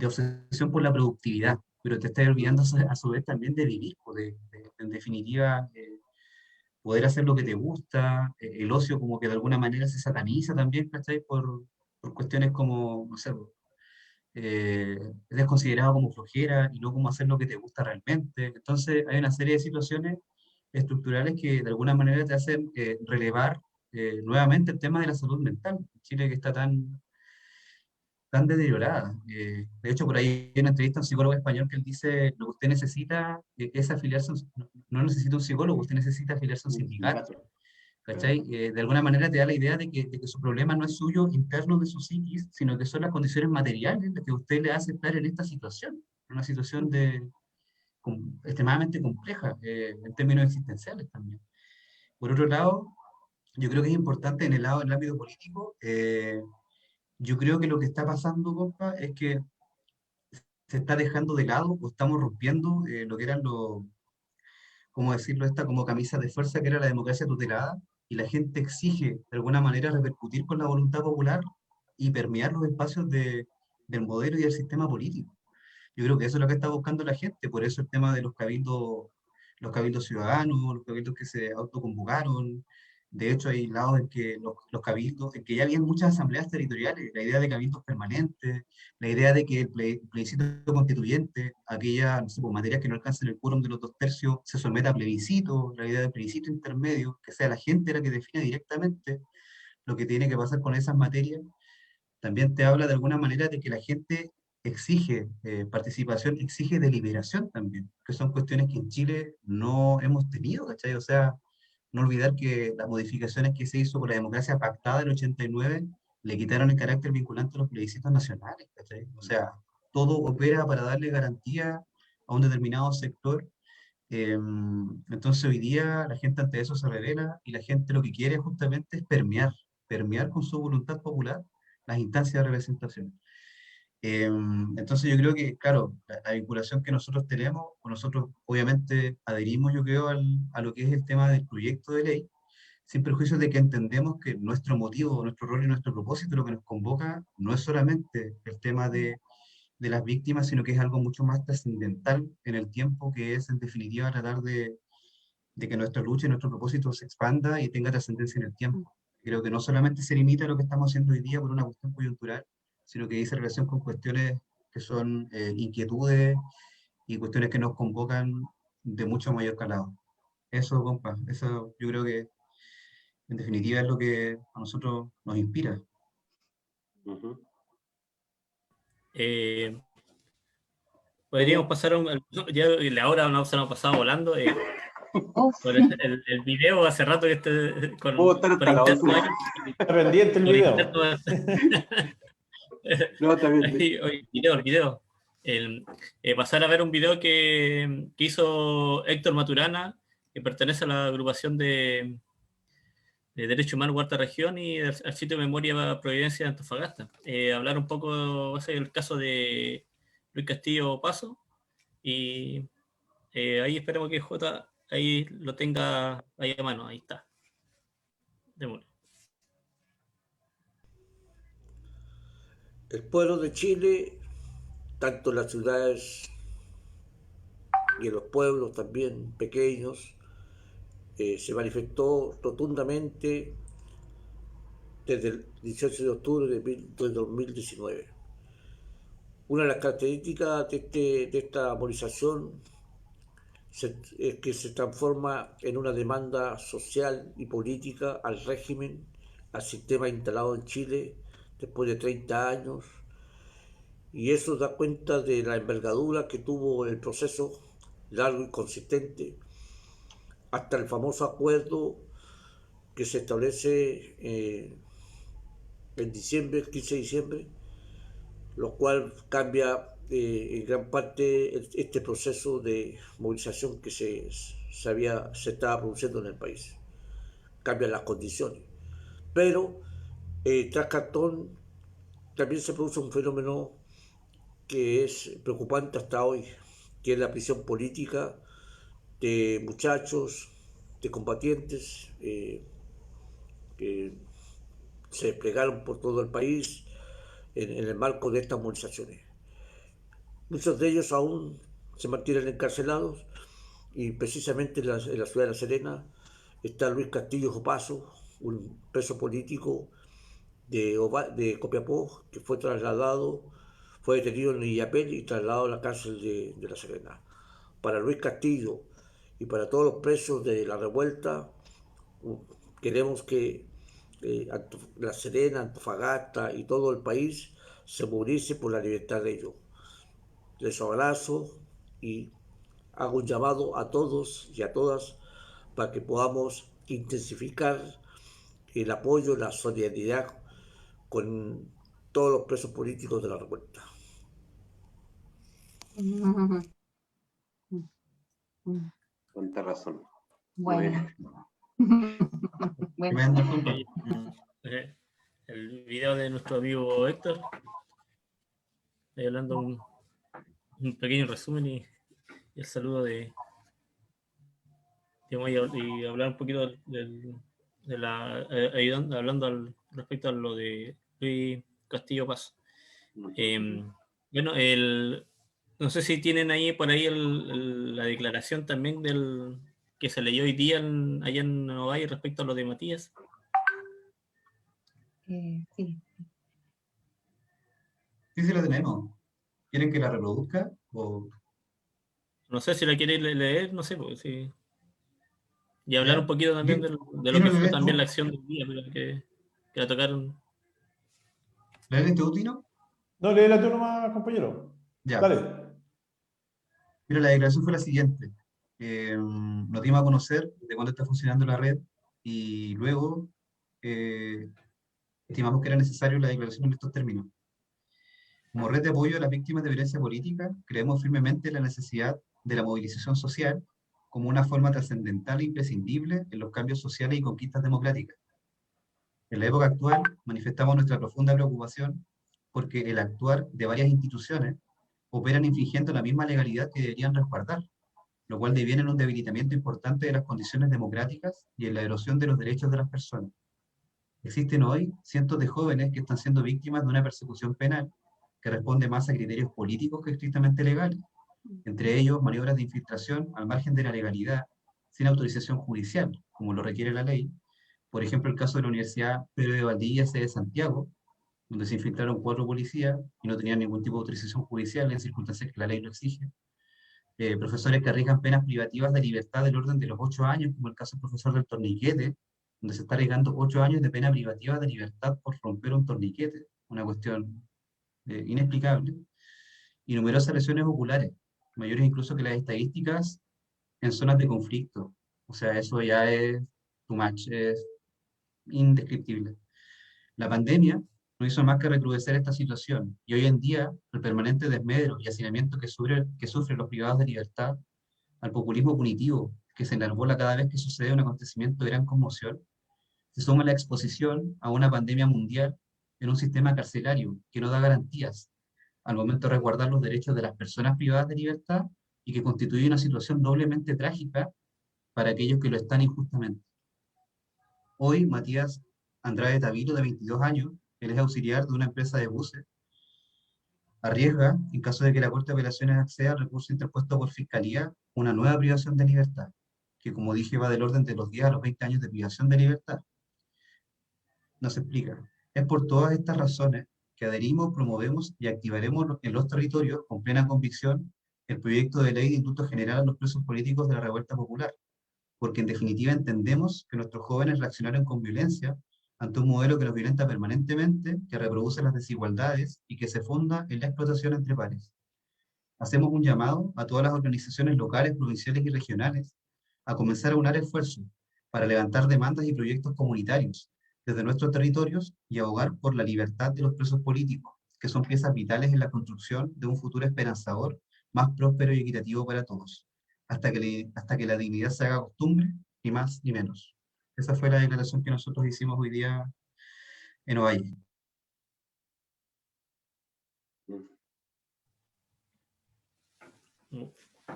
obsesión por la productividad, pero te estás olvidando a su vez también de vivir, o en definitiva, poder hacer lo que te gusta, el ocio como que de alguna manera se sataniza también, ¿cachai? Por cuestiones como, no sé, es desconsiderado como flojera y no como hacer lo que te gusta realmente. Entonces hay una serie de situaciones estructurales que de alguna manera te hacen relevar nuevamente el tema de la salud mental. En Chile que está tan deteriorada. De hecho, por ahí hay una entrevista a un psicólogo español que él dice, lo que usted necesita es afiliarse, no necesita un psicólogo, usted necesita afiliarse a un sindicato. ¿Cachai? De alguna manera te da la idea de que su problema no es suyo interno de su psiquis, sino que son las condiciones materiales las que usted le hace estar en esta situación, una situación extremadamente compleja en términos existenciales también. Por otro lado, yo creo que es importante en el ámbito político, yo creo que lo que está pasando, compa, es que se está dejando de lado o estamos rompiendo lo que eran los, ¿cómo decirlo? Esta como camisa de fuerza que era la democracia tutelada y la gente exige de alguna manera repercutir con la voluntad popular y permear los espacios del modelo y del sistema político. Yo creo que eso es lo que está buscando la gente, por eso el tema de los cabildos ciudadanos, los cabildos que se autoconvocaron. De hecho, hay lados en que los cabildos, en que ya habían muchas asambleas territoriales, la idea de cabildos permanentes, la idea de que el plebiscito constituyente, aquellas, no sé, pues, materias que no alcancen el quórum de los 2/3, se someta a plebiscito, la idea de plebiscito intermedio, que sea la gente la que define directamente lo que tiene que pasar con esas materias, también te habla de alguna manera de que la gente exige participación, exige deliberación también, que son cuestiones que en Chile no hemos tenido, ¿cachai? O sea, no olvidar que las modificaciones que se hizo por la democracia pactada en el 89 le quitaron el carácter vinculante a los plebiscitos nacionales, ¿cachai? O sea, todo opera para darle garantía a un determinado sector. Entonces hoy día la gente ante eso se revela y la gente lo que quiere justamente es permear con su voluntad popular las instancias de representación. Entonces yo creo que, claro, la vinculación que nosotros tenemos, o nosotros obviamente adherimos, yo creo, a lo que es el tema del proyecto de ley, sin perjuicio de que entendemos que nuestro motivo, nuestro rol y nuestro propósito, lo que nos convoca, no es solamente el tema de las víctimas, sino que es algo mucho más trascendental en el tiempo, que es en definitiva tratar de que nuestra lucha y nuestro propósito se expanda y tenga trascendencia en el tiempo. Creo que no solamente se limita a lo que estamos haciendo hoy día por una cuestión coyuntural, sino que dice relación con cuestiones que son inquietudes y cuestiones que nos convocan de mucho mayor calado. Eso, compa, eso yo creo que en definitiva es lo que a nosotros nos inspira. Ujú. Podríamos pasar ya la hora se nos ha pasado volando. Oh, Con el video hace rato que esté con Puedo estar hasta la interno 11. ahí. Está pendiente el Por video. interno, No, también. ahí, oye, el video. Pasar a ver un video que hizo Héctor Maturana, que pertenece a la agrupación de Derechos Humanos Cuarta Región y al sitio de Memoria Providencia de Antofagasta. Hablar un poco, ese es el caso de Luis Castillo Paso, y ahí esperemos que J ahí lo tenga ahí a mano, ahí está. Démosle. El pueblo de Chile, tanto en las ciudades y en los pueblos también pequeños, se manifestó rotundamente desde el 18 de octubre de 2019. Una de las características de esta movilización es que se transforma en una demanda social y política al régimen, al sistema instalado en Chile después de 30 años, y eso da cuenta de la envergadura que tuvo el proceso largo y consistente, hasta el famoso acuerdo que se establece en diciembre, el 15 de diciembre, lo cual cambia en gran parte este proceso de movilización que se estaba produciendo en el país. Cambian las condiciones. Pero tras Cantón también se produce un fenómeno que es preocupante hasta hoy, que es la prisión política de muchachos, de combatientes que se desplegaron por todo el país en el marco de estas movilizaciones. Muchos de ellos aún se mantienen encarcelados, y precisamente en la ciudad de La Serena está Luis Castillo Opaso, un preso político de Copiapó, que fue detenido en Illapel y trasladado a la cárcel de La Serena. Para Luis Castillo y para todos los presos de la revuelta, queremos que La Serena, Antofagasta y todo el país se movilice por la libertad de ellos. Les abrazo y hago un llamado a todos y a todas para que podamos intensificar el apoyo, la solidaridad con todos los presos políticos de la revuelta. Cuánta razón. Bueno. Bueno. Tremendo, compa. El video de nuestro amigo Héctor, ahí hablando un pequeño resumen y el saludo de y hablar un poquito hablando respecto a lo de Luis Castillo Paz. Bueno, no sé si tienen ahí por ahí la declaración también que se leyó hoy día allá en Ovalle respecto a lo de Matías. Sí. Sí, la tenemos. ¿Quieren que la reproduzca? O... No sé si la quieren leer, no sé, pues sí. Y hablar un poquito también de lo que fue también la acción del día, que la tocaron. ¿La lees tú, Tino? No, léela tú nomás, compañero. Ya. Dale. Mira, la declaración fue la siguiente. Nos dimos a conocer de cuándo está funcionando la red, y luego estimamos que era necesario la declaración en estos términos. Como red de apoyo a las víctimas de violencia política, creemos firmemente en la necesidad de la movilización social como una forma trascendental e imprescindible en los cambios sociales y conquistas democráticas. En la época actual, manifestamos nuestra profunda preocupación porque el actuar de varias instituciones operan infringiendo la misma legalidad que deberían resguardar, lo cual deviene en un debilitamiento importante de las condiciones democráticas y en la erosión de los derechos de las personas. Existen hoy cientos de jóvenes que están siendo víctimas de una persecución penal que responde más a criterios políticos que estrictamente legales, entre ellos maniobras de infiltración al margen de la legalidad, sin autorización judicial, como lo requiere la ley. Por ejemplo, el caso de la Universidad Pedro de Valdivia, sede de Santiago, donde se infiltraron 4 policías y no tenían ningún tipo de autorización judicial en circunstancias que la ley lo exige. Profesores que arriesgan penas privativas de libertad del orden de los 8 años, como el caso del profesor del torniquete, donde se está arriesgando 8 años de pena privativa de libertad por romper un torniquete, una cuestión inexplicable, y numerosas lesiones oculares, mayores incluso que las estadísticas en zonas de conflicto. O sea, eso ya es too much, es indescriptible. La pandemia no hizo más que recrudecer esta situación, y hoy en día el permanente desmedro y hacinamiento que sufren los privados de libertad, al populismo punitivo que se enarbola cada vez que sucede un acontecimiento de gran conmoción, se suma la exposición a una pandemia mundial en un sistema carcelario que no da garantías al momento de resguardar los derechos de las personas privadas de libertad y que constituye una situación doblemente trágica para aquellos que lo están injustamente. Hoy, Matías Andrade Tavilo, de 22 años, él es auxiliar de una empresa de buses, arriesga, en caso de que la Corte de Apelaciones acceda al recurso interpuesto por Fiscalía, una nueva privación de libertad, que como dije va del orden de los 10 a los 20 años de privación de libertad. Nos explica. Es por todas estas razones que adherimos, promovemos y activaremos en los territorios, con plena convicción, el proyecto de ley de indulto general a los presos políticos de la revuelta popular, porque en definitiva entendemos que nuestros jóvenes reaccionaron con violencia ante un modelo que los violenta permanentemente, que reproduce las desigualdades y que se funda en la explotación entre pares. Hacemos un llamado a todas las organizaciones locales, provinciales y regionales a comenzar a unar esfuerzos para levantar demandas y proyectos comunitarios desde nuestros territorios y abogar por la libertad de los presos políticos, que son piezas vitales en la construcción de un futuro esperanzador, más próspero y equitativo para todos, hasta que la dignidad se haga costumbre, ni más ni menos. Esa fue la declaración que nosotros hicimos hoy día en Ovalle.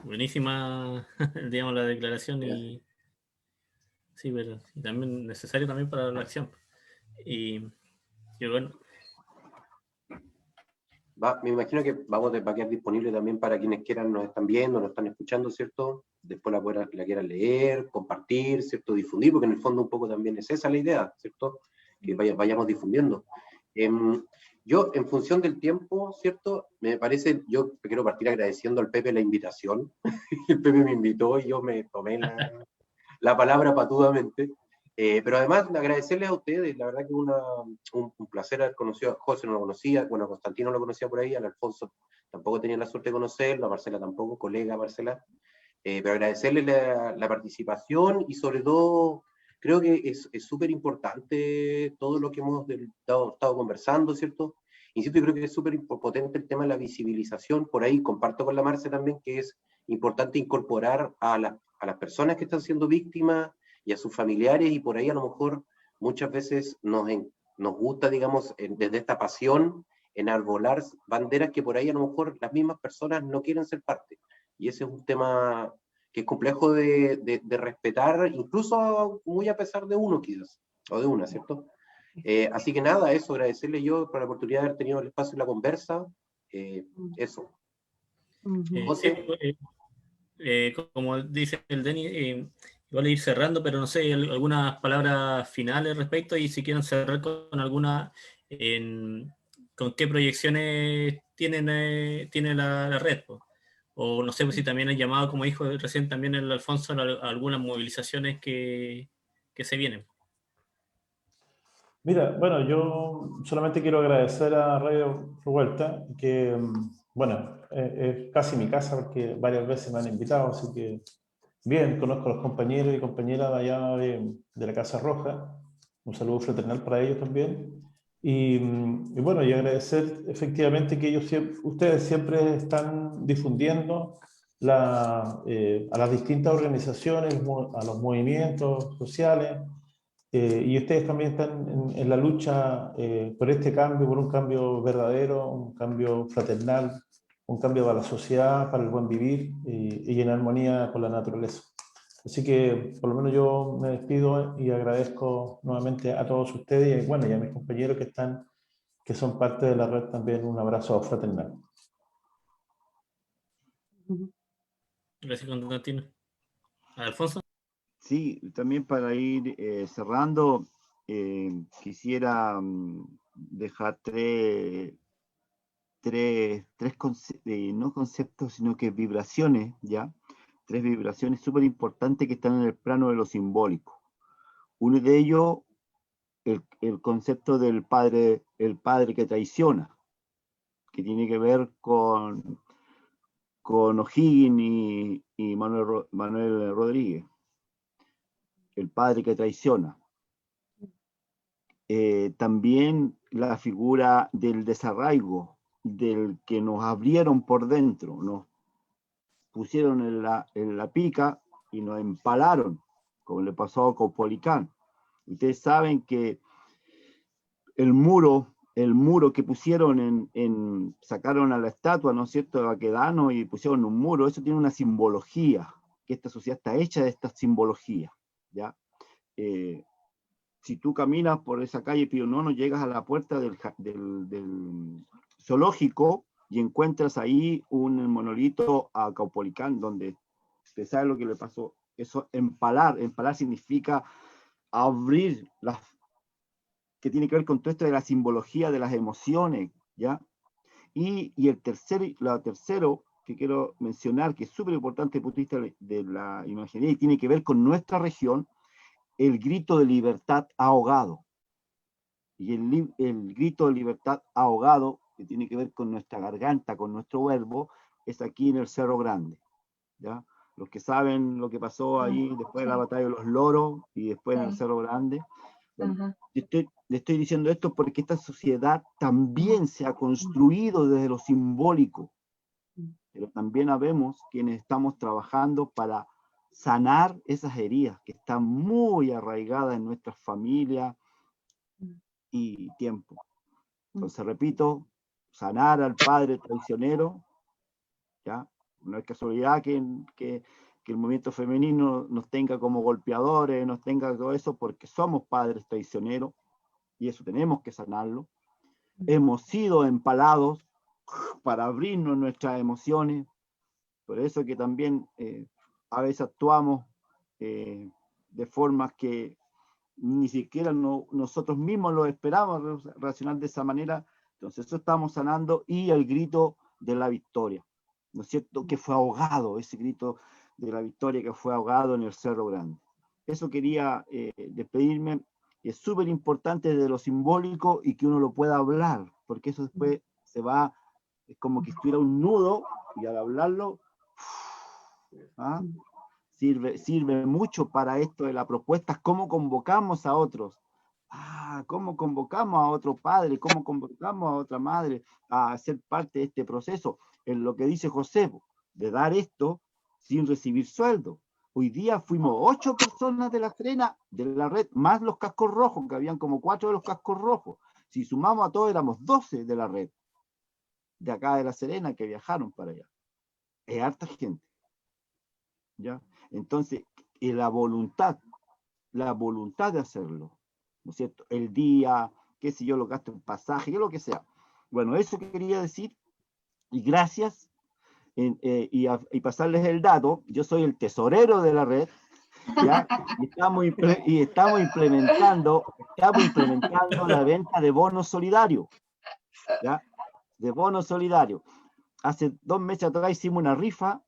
Buenísima, digamos, la declaración y sí, pero también necesario también para la acción. Y bueno. Me imagino que va a quedar disponible también para quienes quieran, nos están viendo, nos están escuchando, ¿cierto? Después la quieran leer, compartir, ¿cierto? Difundir, porque en el fondo un poco también es esa la idea, ¿cierto? Que vayamos difundiendo. Yo, en función del tiempo, ¿cierto? Me parece, yo quiero partir agradeciendo al Pepe la invitación. El Pepe me invitó y yo me tomé la palabra patudamente. Pero además agradecerles a ustedes, la verdad que un placer haber conocido a José, no lo conocía, bueno, a Constantino lo conocía por ahí, al Alfonso tampoco tenía la suerte de conocerlo, a Marcela tampoco, colega Marcela, pero agradecerles la participación y sobre todo creo que es súper importante todo lo que hemos estado conversando, ¿cierto? Insisto, yo creo que es súper potente el tema de la visibilización, por ahí comparto con la Marce también que es importante incorporar a las personas que están siendo víctimas y a sus familiares, y por ahí a lo mejor muchas veces nos gusta, digamos, desde esta pasión, enarbolar banderas que por ahí a lo mejor las mismas personas no quieren ser parte. Y ese es un tema que es complejo de respetar, incluso muy a pesar de uno quizás, o de una, ¿cierto? Así que nada, eso, agradecerle yo por la oportunidad de haber tenido el espacio en la conversa, eso. José. Como dice el Denis, igual ir cerrando, pero no sé, algunas palabras finales respecto, y si quieren cerrar con alguna, con qué proyecciones tiene la red, o no sé pues, si también han llamado, como dijo recién también el Alfonso, a algunas movilizaciones que se vienen. Mira, bueno, yo solamente quiero agradecer a Radio Revuelta, que, bueno, es casi mi casa porque varias veces me han invitado, así que bien, conozco a los compañeros y compañeras de allá de la Casa Roja. Un saludo fraternal para ellos también. Y bueno, y agradecer efectivamente que ustedes siempre están difundiendo a las distintas organizaciones, a los movimientos sociales, y ustedes también están en la lucha por este cambio, por un cambio verdadero, un cambio fraternal, un cambio para la sociedad, para el buen vivir y en armonía con la naturaleza. Así que por lo menos yo me despido y agradezco nuevamente a todos ustedes y, bueno, y a mis compañeros que son parte de la red también, un abrazo fraternal. Gracias, Constantino. Alfonso. Sí, también para ir cerrando, quisiera dejar no conceptos, sino que vibraciones, ¿ya? 3 vibraciones súper importantes que están en el plano de lo simbólico. Uno de ellos, el concepto del padre, el padre que traiciona, que tiene que ver con O'Higgins y Manuel Rodríguez, el padre que traiciona. También la figura del desarraigo, del que nos abrieron por dentro, nos pusieron en la pica y nos empalaron, como le pasó a Caupolicán. Ustedes saben que el muro que pusieron sacaron a la estatua, ¿no es cierto?, de Baquedano y pusieron un muro, eso tiene una simbología, que esta sociedad está hecha de esta simbología, ¿ya? Si tú caminas por esa calle Pío IX, llegas a la puerta del zoológico y encuentras ahí un monolito a Caupolicán, donde usted sabe lo que le pasó. Eso, empalar significa abrir que tiene que ver con todo esto de la simbología de las emociones, ¿ya? Y lo tercero que quiero mencionar, que es súper importante desde el punto de vista de la imaginería y tiene que ver con nuestra región, el grito de libertad ahogado. Y el grito de libertad ahogado, que tiene que ver con nuestra garganta, con nuestro verbo, es aquí en el Cerro Grande, ¿ya? Los que saben lo que pasó ahí después de la batalla de los Loros y después en el Cerro Grande. Bueno, le estoy diciendo esto porque esta sociedad también se ha construido desde lo simbólico, pero también habemos quienes estamos trabajando para sanar esas heridas que están muy arraigadas en nuestras familias y tiempo. Entonces, repito, sanar al padre traicionero, ¿ya? No es casualidad que el movimiento femenino nos tenga como golpeadores, nos tenga todo eso, porque somos padres traicioneros, y eso tenemos que sanarlo. Hemos sido empalados para abrirnos nuestras emociones, por eso que también a veces actuamos de formas que ni siquiera nosotros mismos lo esperamos reaccionar de esa manera. Entonces eso estamos sanando, y el grito de la victoria, ¿no es cierto?, que fue ahogado, ese grito de la victoria que fue ahogado en el Cerro Grande. Eso quería despedirme. Es súper importante de lo simbólico y que uno lo pueda hablar, porque eso después es como que estuviera un nudo, y al hablarlo, ¿ah? Sirve mucho para esto de las propuestas, cómo convocamos a otros, cómo convocamos a otro padre, cómo convocamos a otra madre a ser parte de este proceso, en lo que dice José, de dar esto sin recibir sueldo. Hoy día fuimos 8 personas de La Serena, de la red, más los cascos rojos, que habían como 4 de los cascos rojos. Si sumamos a todos, éramos 12 de la red, de acá de La Serena, que viajaron para allá. Es harta gente, ¿ya? Entonces, la voluntad de hacerlo, ¿no es cierto? El día, qué sé yo, lo gasto en pasaje, lo que sea. Bueno, eso que quería decir, y gracias, y pasarles el dato. Yo soy el tesorero de la red, ¿ya? Y estamos implementando la venta de bonos solidarios, ¿ya? De bonos solidarios. Hace 2 meses atrás hicimos una rifa,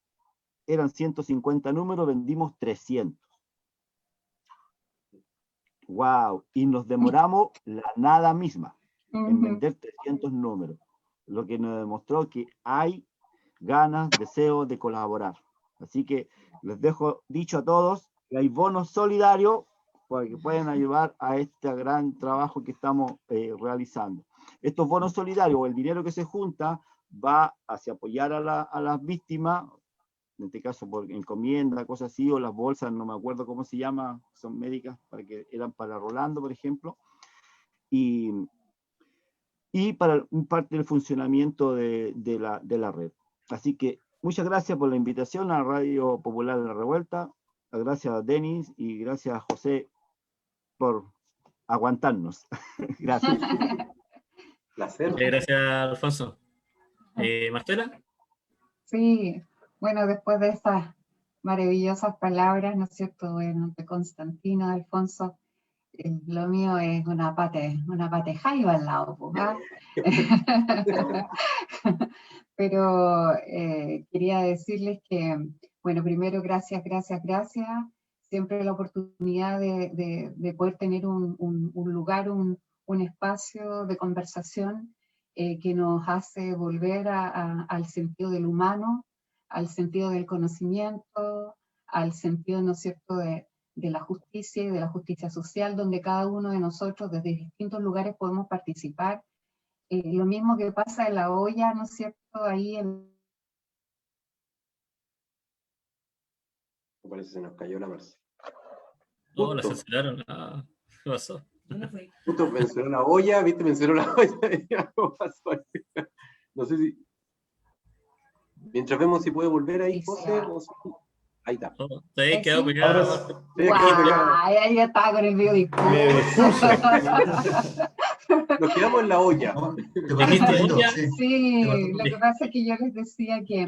eran 150 números, vendimos 300. ¡Wow! Y nos demoramos la nada misma en vender 300 números, lo que nos demostró que hay ganas, deseo de colaborar. Así que les dejo dicho a todos que hay bonos solidarios para que puedan ayudar a este gran trabajo que estamos realizando. Estos bonos solidarios, o el dinero que se junta, va hacia apoyar a las víctimas, en este caso por encomienda, cosas así, o las bolsas, no me acuerdo cómo se llama, son médicas, eran para Rolando, por ejemplo, y para parte del funcionamiento de la red. Así que muchas gracias por la invitación a Radio Popular de la Revuelta, gracias a Denis y gracias a José por aguantarnos. Gracias. Placer. Gracias, Alfonso. ¿Marcela? Sí, bueno, después de esas maravillosas palabras, ¿no es cierto?, bueno, de Constantino, de Alfonso, Lo mío es una pate jaiba al lado, pues, ¿ah? Pero quería decirles que, bueno, primero gracias. Siempre la oportunidad de poder tener un lugar, un espacio de conversación que nos hace volver al sentido del humano, al sentido del conocimiento, al sentido, ¿no es cierto?, de la justicia y de la justicia social, donde cada uno de nosotros desde distintos lugares podemos participar. Lo mismo que pasa en la olla, ¿no es cierto?, ahí en... Parece que se nos cayó la Marcela. No, la Justo, censuraron. Ah, ¿qué pasó? justo mencionó la olla, ¿viste? Mencionó la olla y algo pasó ahí. No sé si... Mientras vemos si puede volver ahí, José. No sé. Ahí está. Oh, te habéis quedado ¿Sí? pegado. Ahora Sí, quedó pegado. Ahí estaba con el video discurso. me discurso. Nos quedamos en la olla. No, te ¿Dijiste corté un poquito, olla? sí. Sí, Te corté un lo poquito. que pasa es que yo les decía que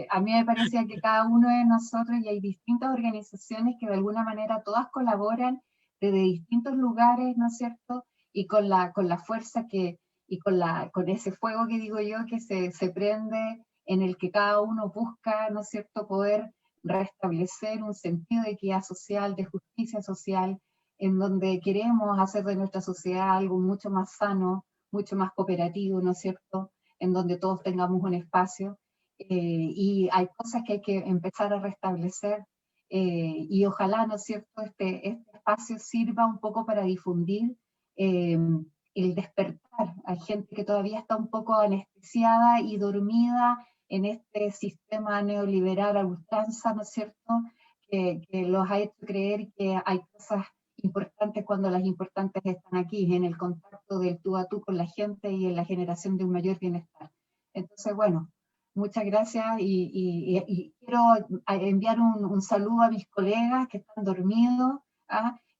a mí me parecía que cada uno de nosotros, y hay distintas organizaciones que de alguna manera todas colaboran desde distintos lugares, ¿no es cierto? Y con la fuerza y con ese fuego que digo yo, que se prende, en el que cada uno busca, ¿no es cierto?, poder restablecer un sentido de equidad social, de justicia social, en donde queremos hacer de nuestra sociedad algo mucho más sano, mucho más cooperativo, ¿no es cierto?, en donde todos tengamos un espacio, y hay cosas que hay que empezar a restablecer, y ojalá, ¿no es cierto?, este espacio sirva un poco para difundir el despertar. Hay gente que todavía está un poco anestesiada y dormida en este sistema neoliberal a ultranza, ¿no es cierto?, que los ha hecho creer que hay cosas importantes cuando las importantes están aquí, en el contacto del tú a tú con la gente y en la generación de un mayor bienestar. Entonces, bueno, muchas gracias y quiero enviar un saludo a mis colegas que están dormidos,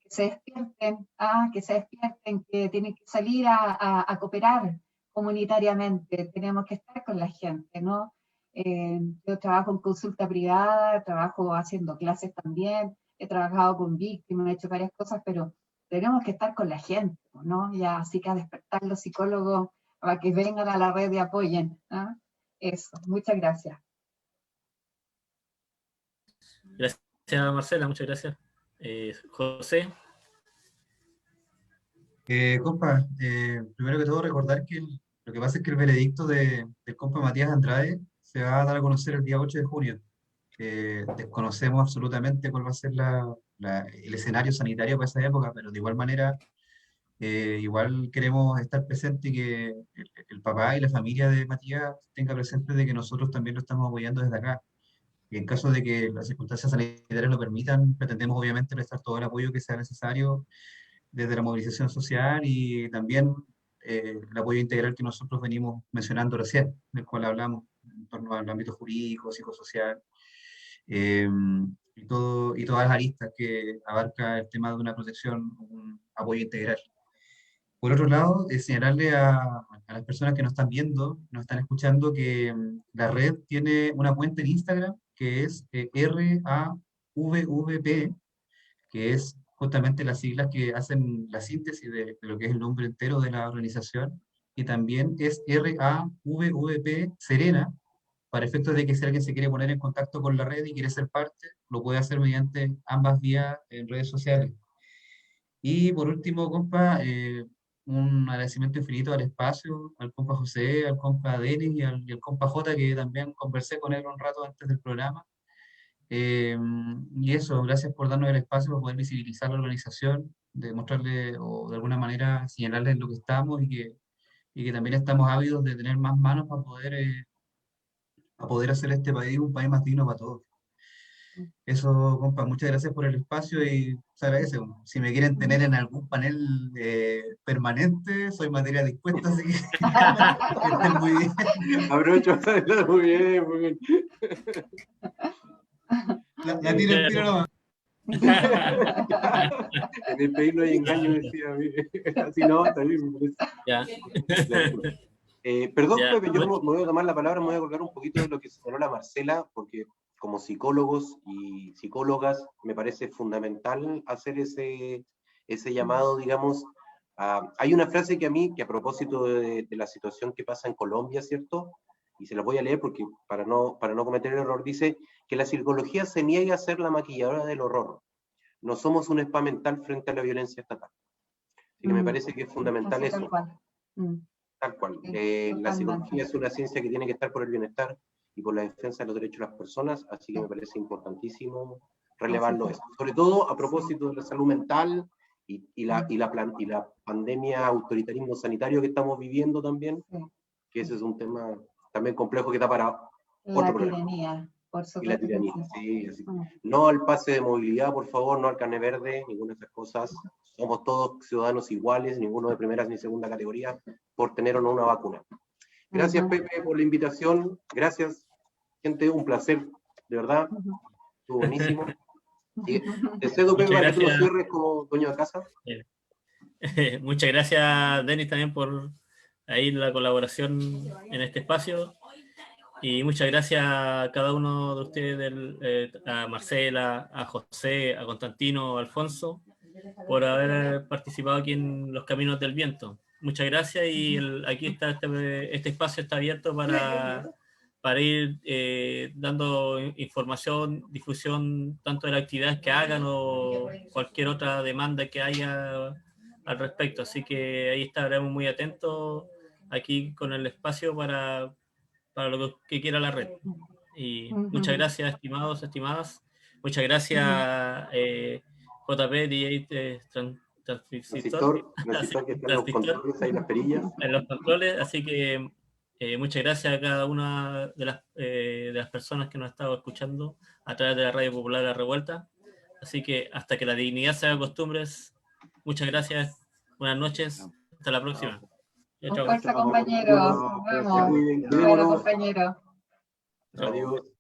que se despierten, que tienen que salir a cooperar comunitariamente, tenemos que estar con la gente, ¿no? Yo trabajo en consulta privada, trabajo haciendo clases también, he trabajado con víctimas, he hecho varias cosas, pero tenemos que estar con la gente, ¿no? Ya, así que a despertar los psicólogos para que vengan a la red y apoyen. Eso, muchas gracias. Gracias, Marcela, muchas gracias. José, Compa, primero que todo recordar que lo que pasa es que el veredicto del compa Matías Andrade se va a dar a conocer el día 8 de junio. Desconocemos absolutamente cuál va a ser el escenario sanitario para esa época, pero de igual manera, igual queremos estar presentes y que el papá y la familia de Matías tenga presente de que nosotros también lo estamos apoyando desde acá. Y en caso de que las circunstancias sanitarias lo permitan, pretendemos obviamente prestar todo el apoyo que sea necesario desde la movilización social y también el apoyo integral que nosotros venimos mencionando recién, del cual hablamos en torno al ámbito jurídico, psicosocial, eh, y todas las aristas que abarca el tema de una protección, un apoyo integral. Por otro lado, señalarle a las personas que nos están viendo, nos están escuchando, que la red tiene una cuenta en Instagram que es RAVVP, que es justamente las siglas que hacen la síntesis de lo que es el nombre entero de la organización, y también es RAVVP Serena, para efectos de que si alguien se quiere poner en contacto con la red y quiere ser parte, lo puede hacer mediante ambas vías en redes sociales. Y por último, compa, un agradecimiento infinito al espacio, al compa José, al compa Denis y al compa J, que también conversé con él un rato antes del programa. Y eso, gracias por darnos el espacio para poder visibilizar la organización, de mostrarle o de alguna manera señalarles lo que estamos y que también estamos ávidos de tener más manos para poder hacer este país un país más digno para todos. Eso, compa, muchas gracias por el espacio y se agradece. Si me quieren tener en algún panel permanente, soy materia dispuesta, así que estén muy bien. Aprovecho para hablar muy bien, muy bien. La tiro el tiro nomás. En el país no hay engaño, decía a mí. Así no, está bien, me parece. ya. Perdón, Ya, Pepe, yo bueno. me voy a tomar la palabra, me voy a colgar un poquito de lo que señaló la Marcela, porque como psicólogos y psicólogas me parece fundamental hacer ese llamado, digamos, hay una frase que a mí, que a propósito de la situación que pasa en Colombia, ¿cierto? Y se la voy a leer porque para no cometer el error, dice que la psicología se niega a ser la maquilladora del horror. No somos un spa mental frente a la violencia estatal. Así que me parece que es fundamental Así, eso. tal cual. Tal cual. Sí, La psicología totalmente. es una ciencia que tiene que estar por el bienestar y por la defensa de los derechos de las personas, así que me parece importantísimo relevarlo Así eso. Sobre todo a Sí. propósito de la salud mental y la pandemia autoritarismo sanitario que estamos viviendo también, Sí. que ese es un tema también complejo que da para otro La programa. tiranía, por Y la supuesto que tiranía, sí. sí, así. Mm. No al pase de movilidad, por favor, no al carnet verde, ninguna de esas cosas. Somos todos ciudadanos iguales, ninguno de primera ni segunda categoría, por tener o no una vacuna. Gracias, Ujú. Pepe, por la invitación. Gracias, gente, un placer, de verdad. Ujú. Estuvo buenísimo. Y te cedo, Pepe, Muchas para que tú lo gracias. cierres como dueño de casa. Muchas gracias, Denis, también por ahí la colaboración en este espacio. Y muchas gracias a cada uno de ustedes, a Marcela, a José, a Constantino, a Alfonso, por haber participado aquí en Los Caminos del Viento. Muchas gracias y aquí está este espacio está abierto para ir dando información, difusión tanto de las actividades que hagan o cualquier otra demanda que haya al respecto. Así que ahí estaremos muy atentos aquí con el espacio para lo que quiera la red. Y muchas gracias, estimados, estimadas. Muchas gracias, JP, DJ, transistor, Transistor que está en los transistor, controles, ahí las perillas. en los controles. Así que muchas gracias a cada una de las personas que nos ha estado escuchando a través de la Radio Popular La Revuelta. Así que hasta que la dignidad se haga costumbres, muchas gracias, buenas noches, hasta la próxima. Con fuerza, Chao. compañeros. Chao. Nos vemos. Cuídense. Bueno, compañero. Adiós.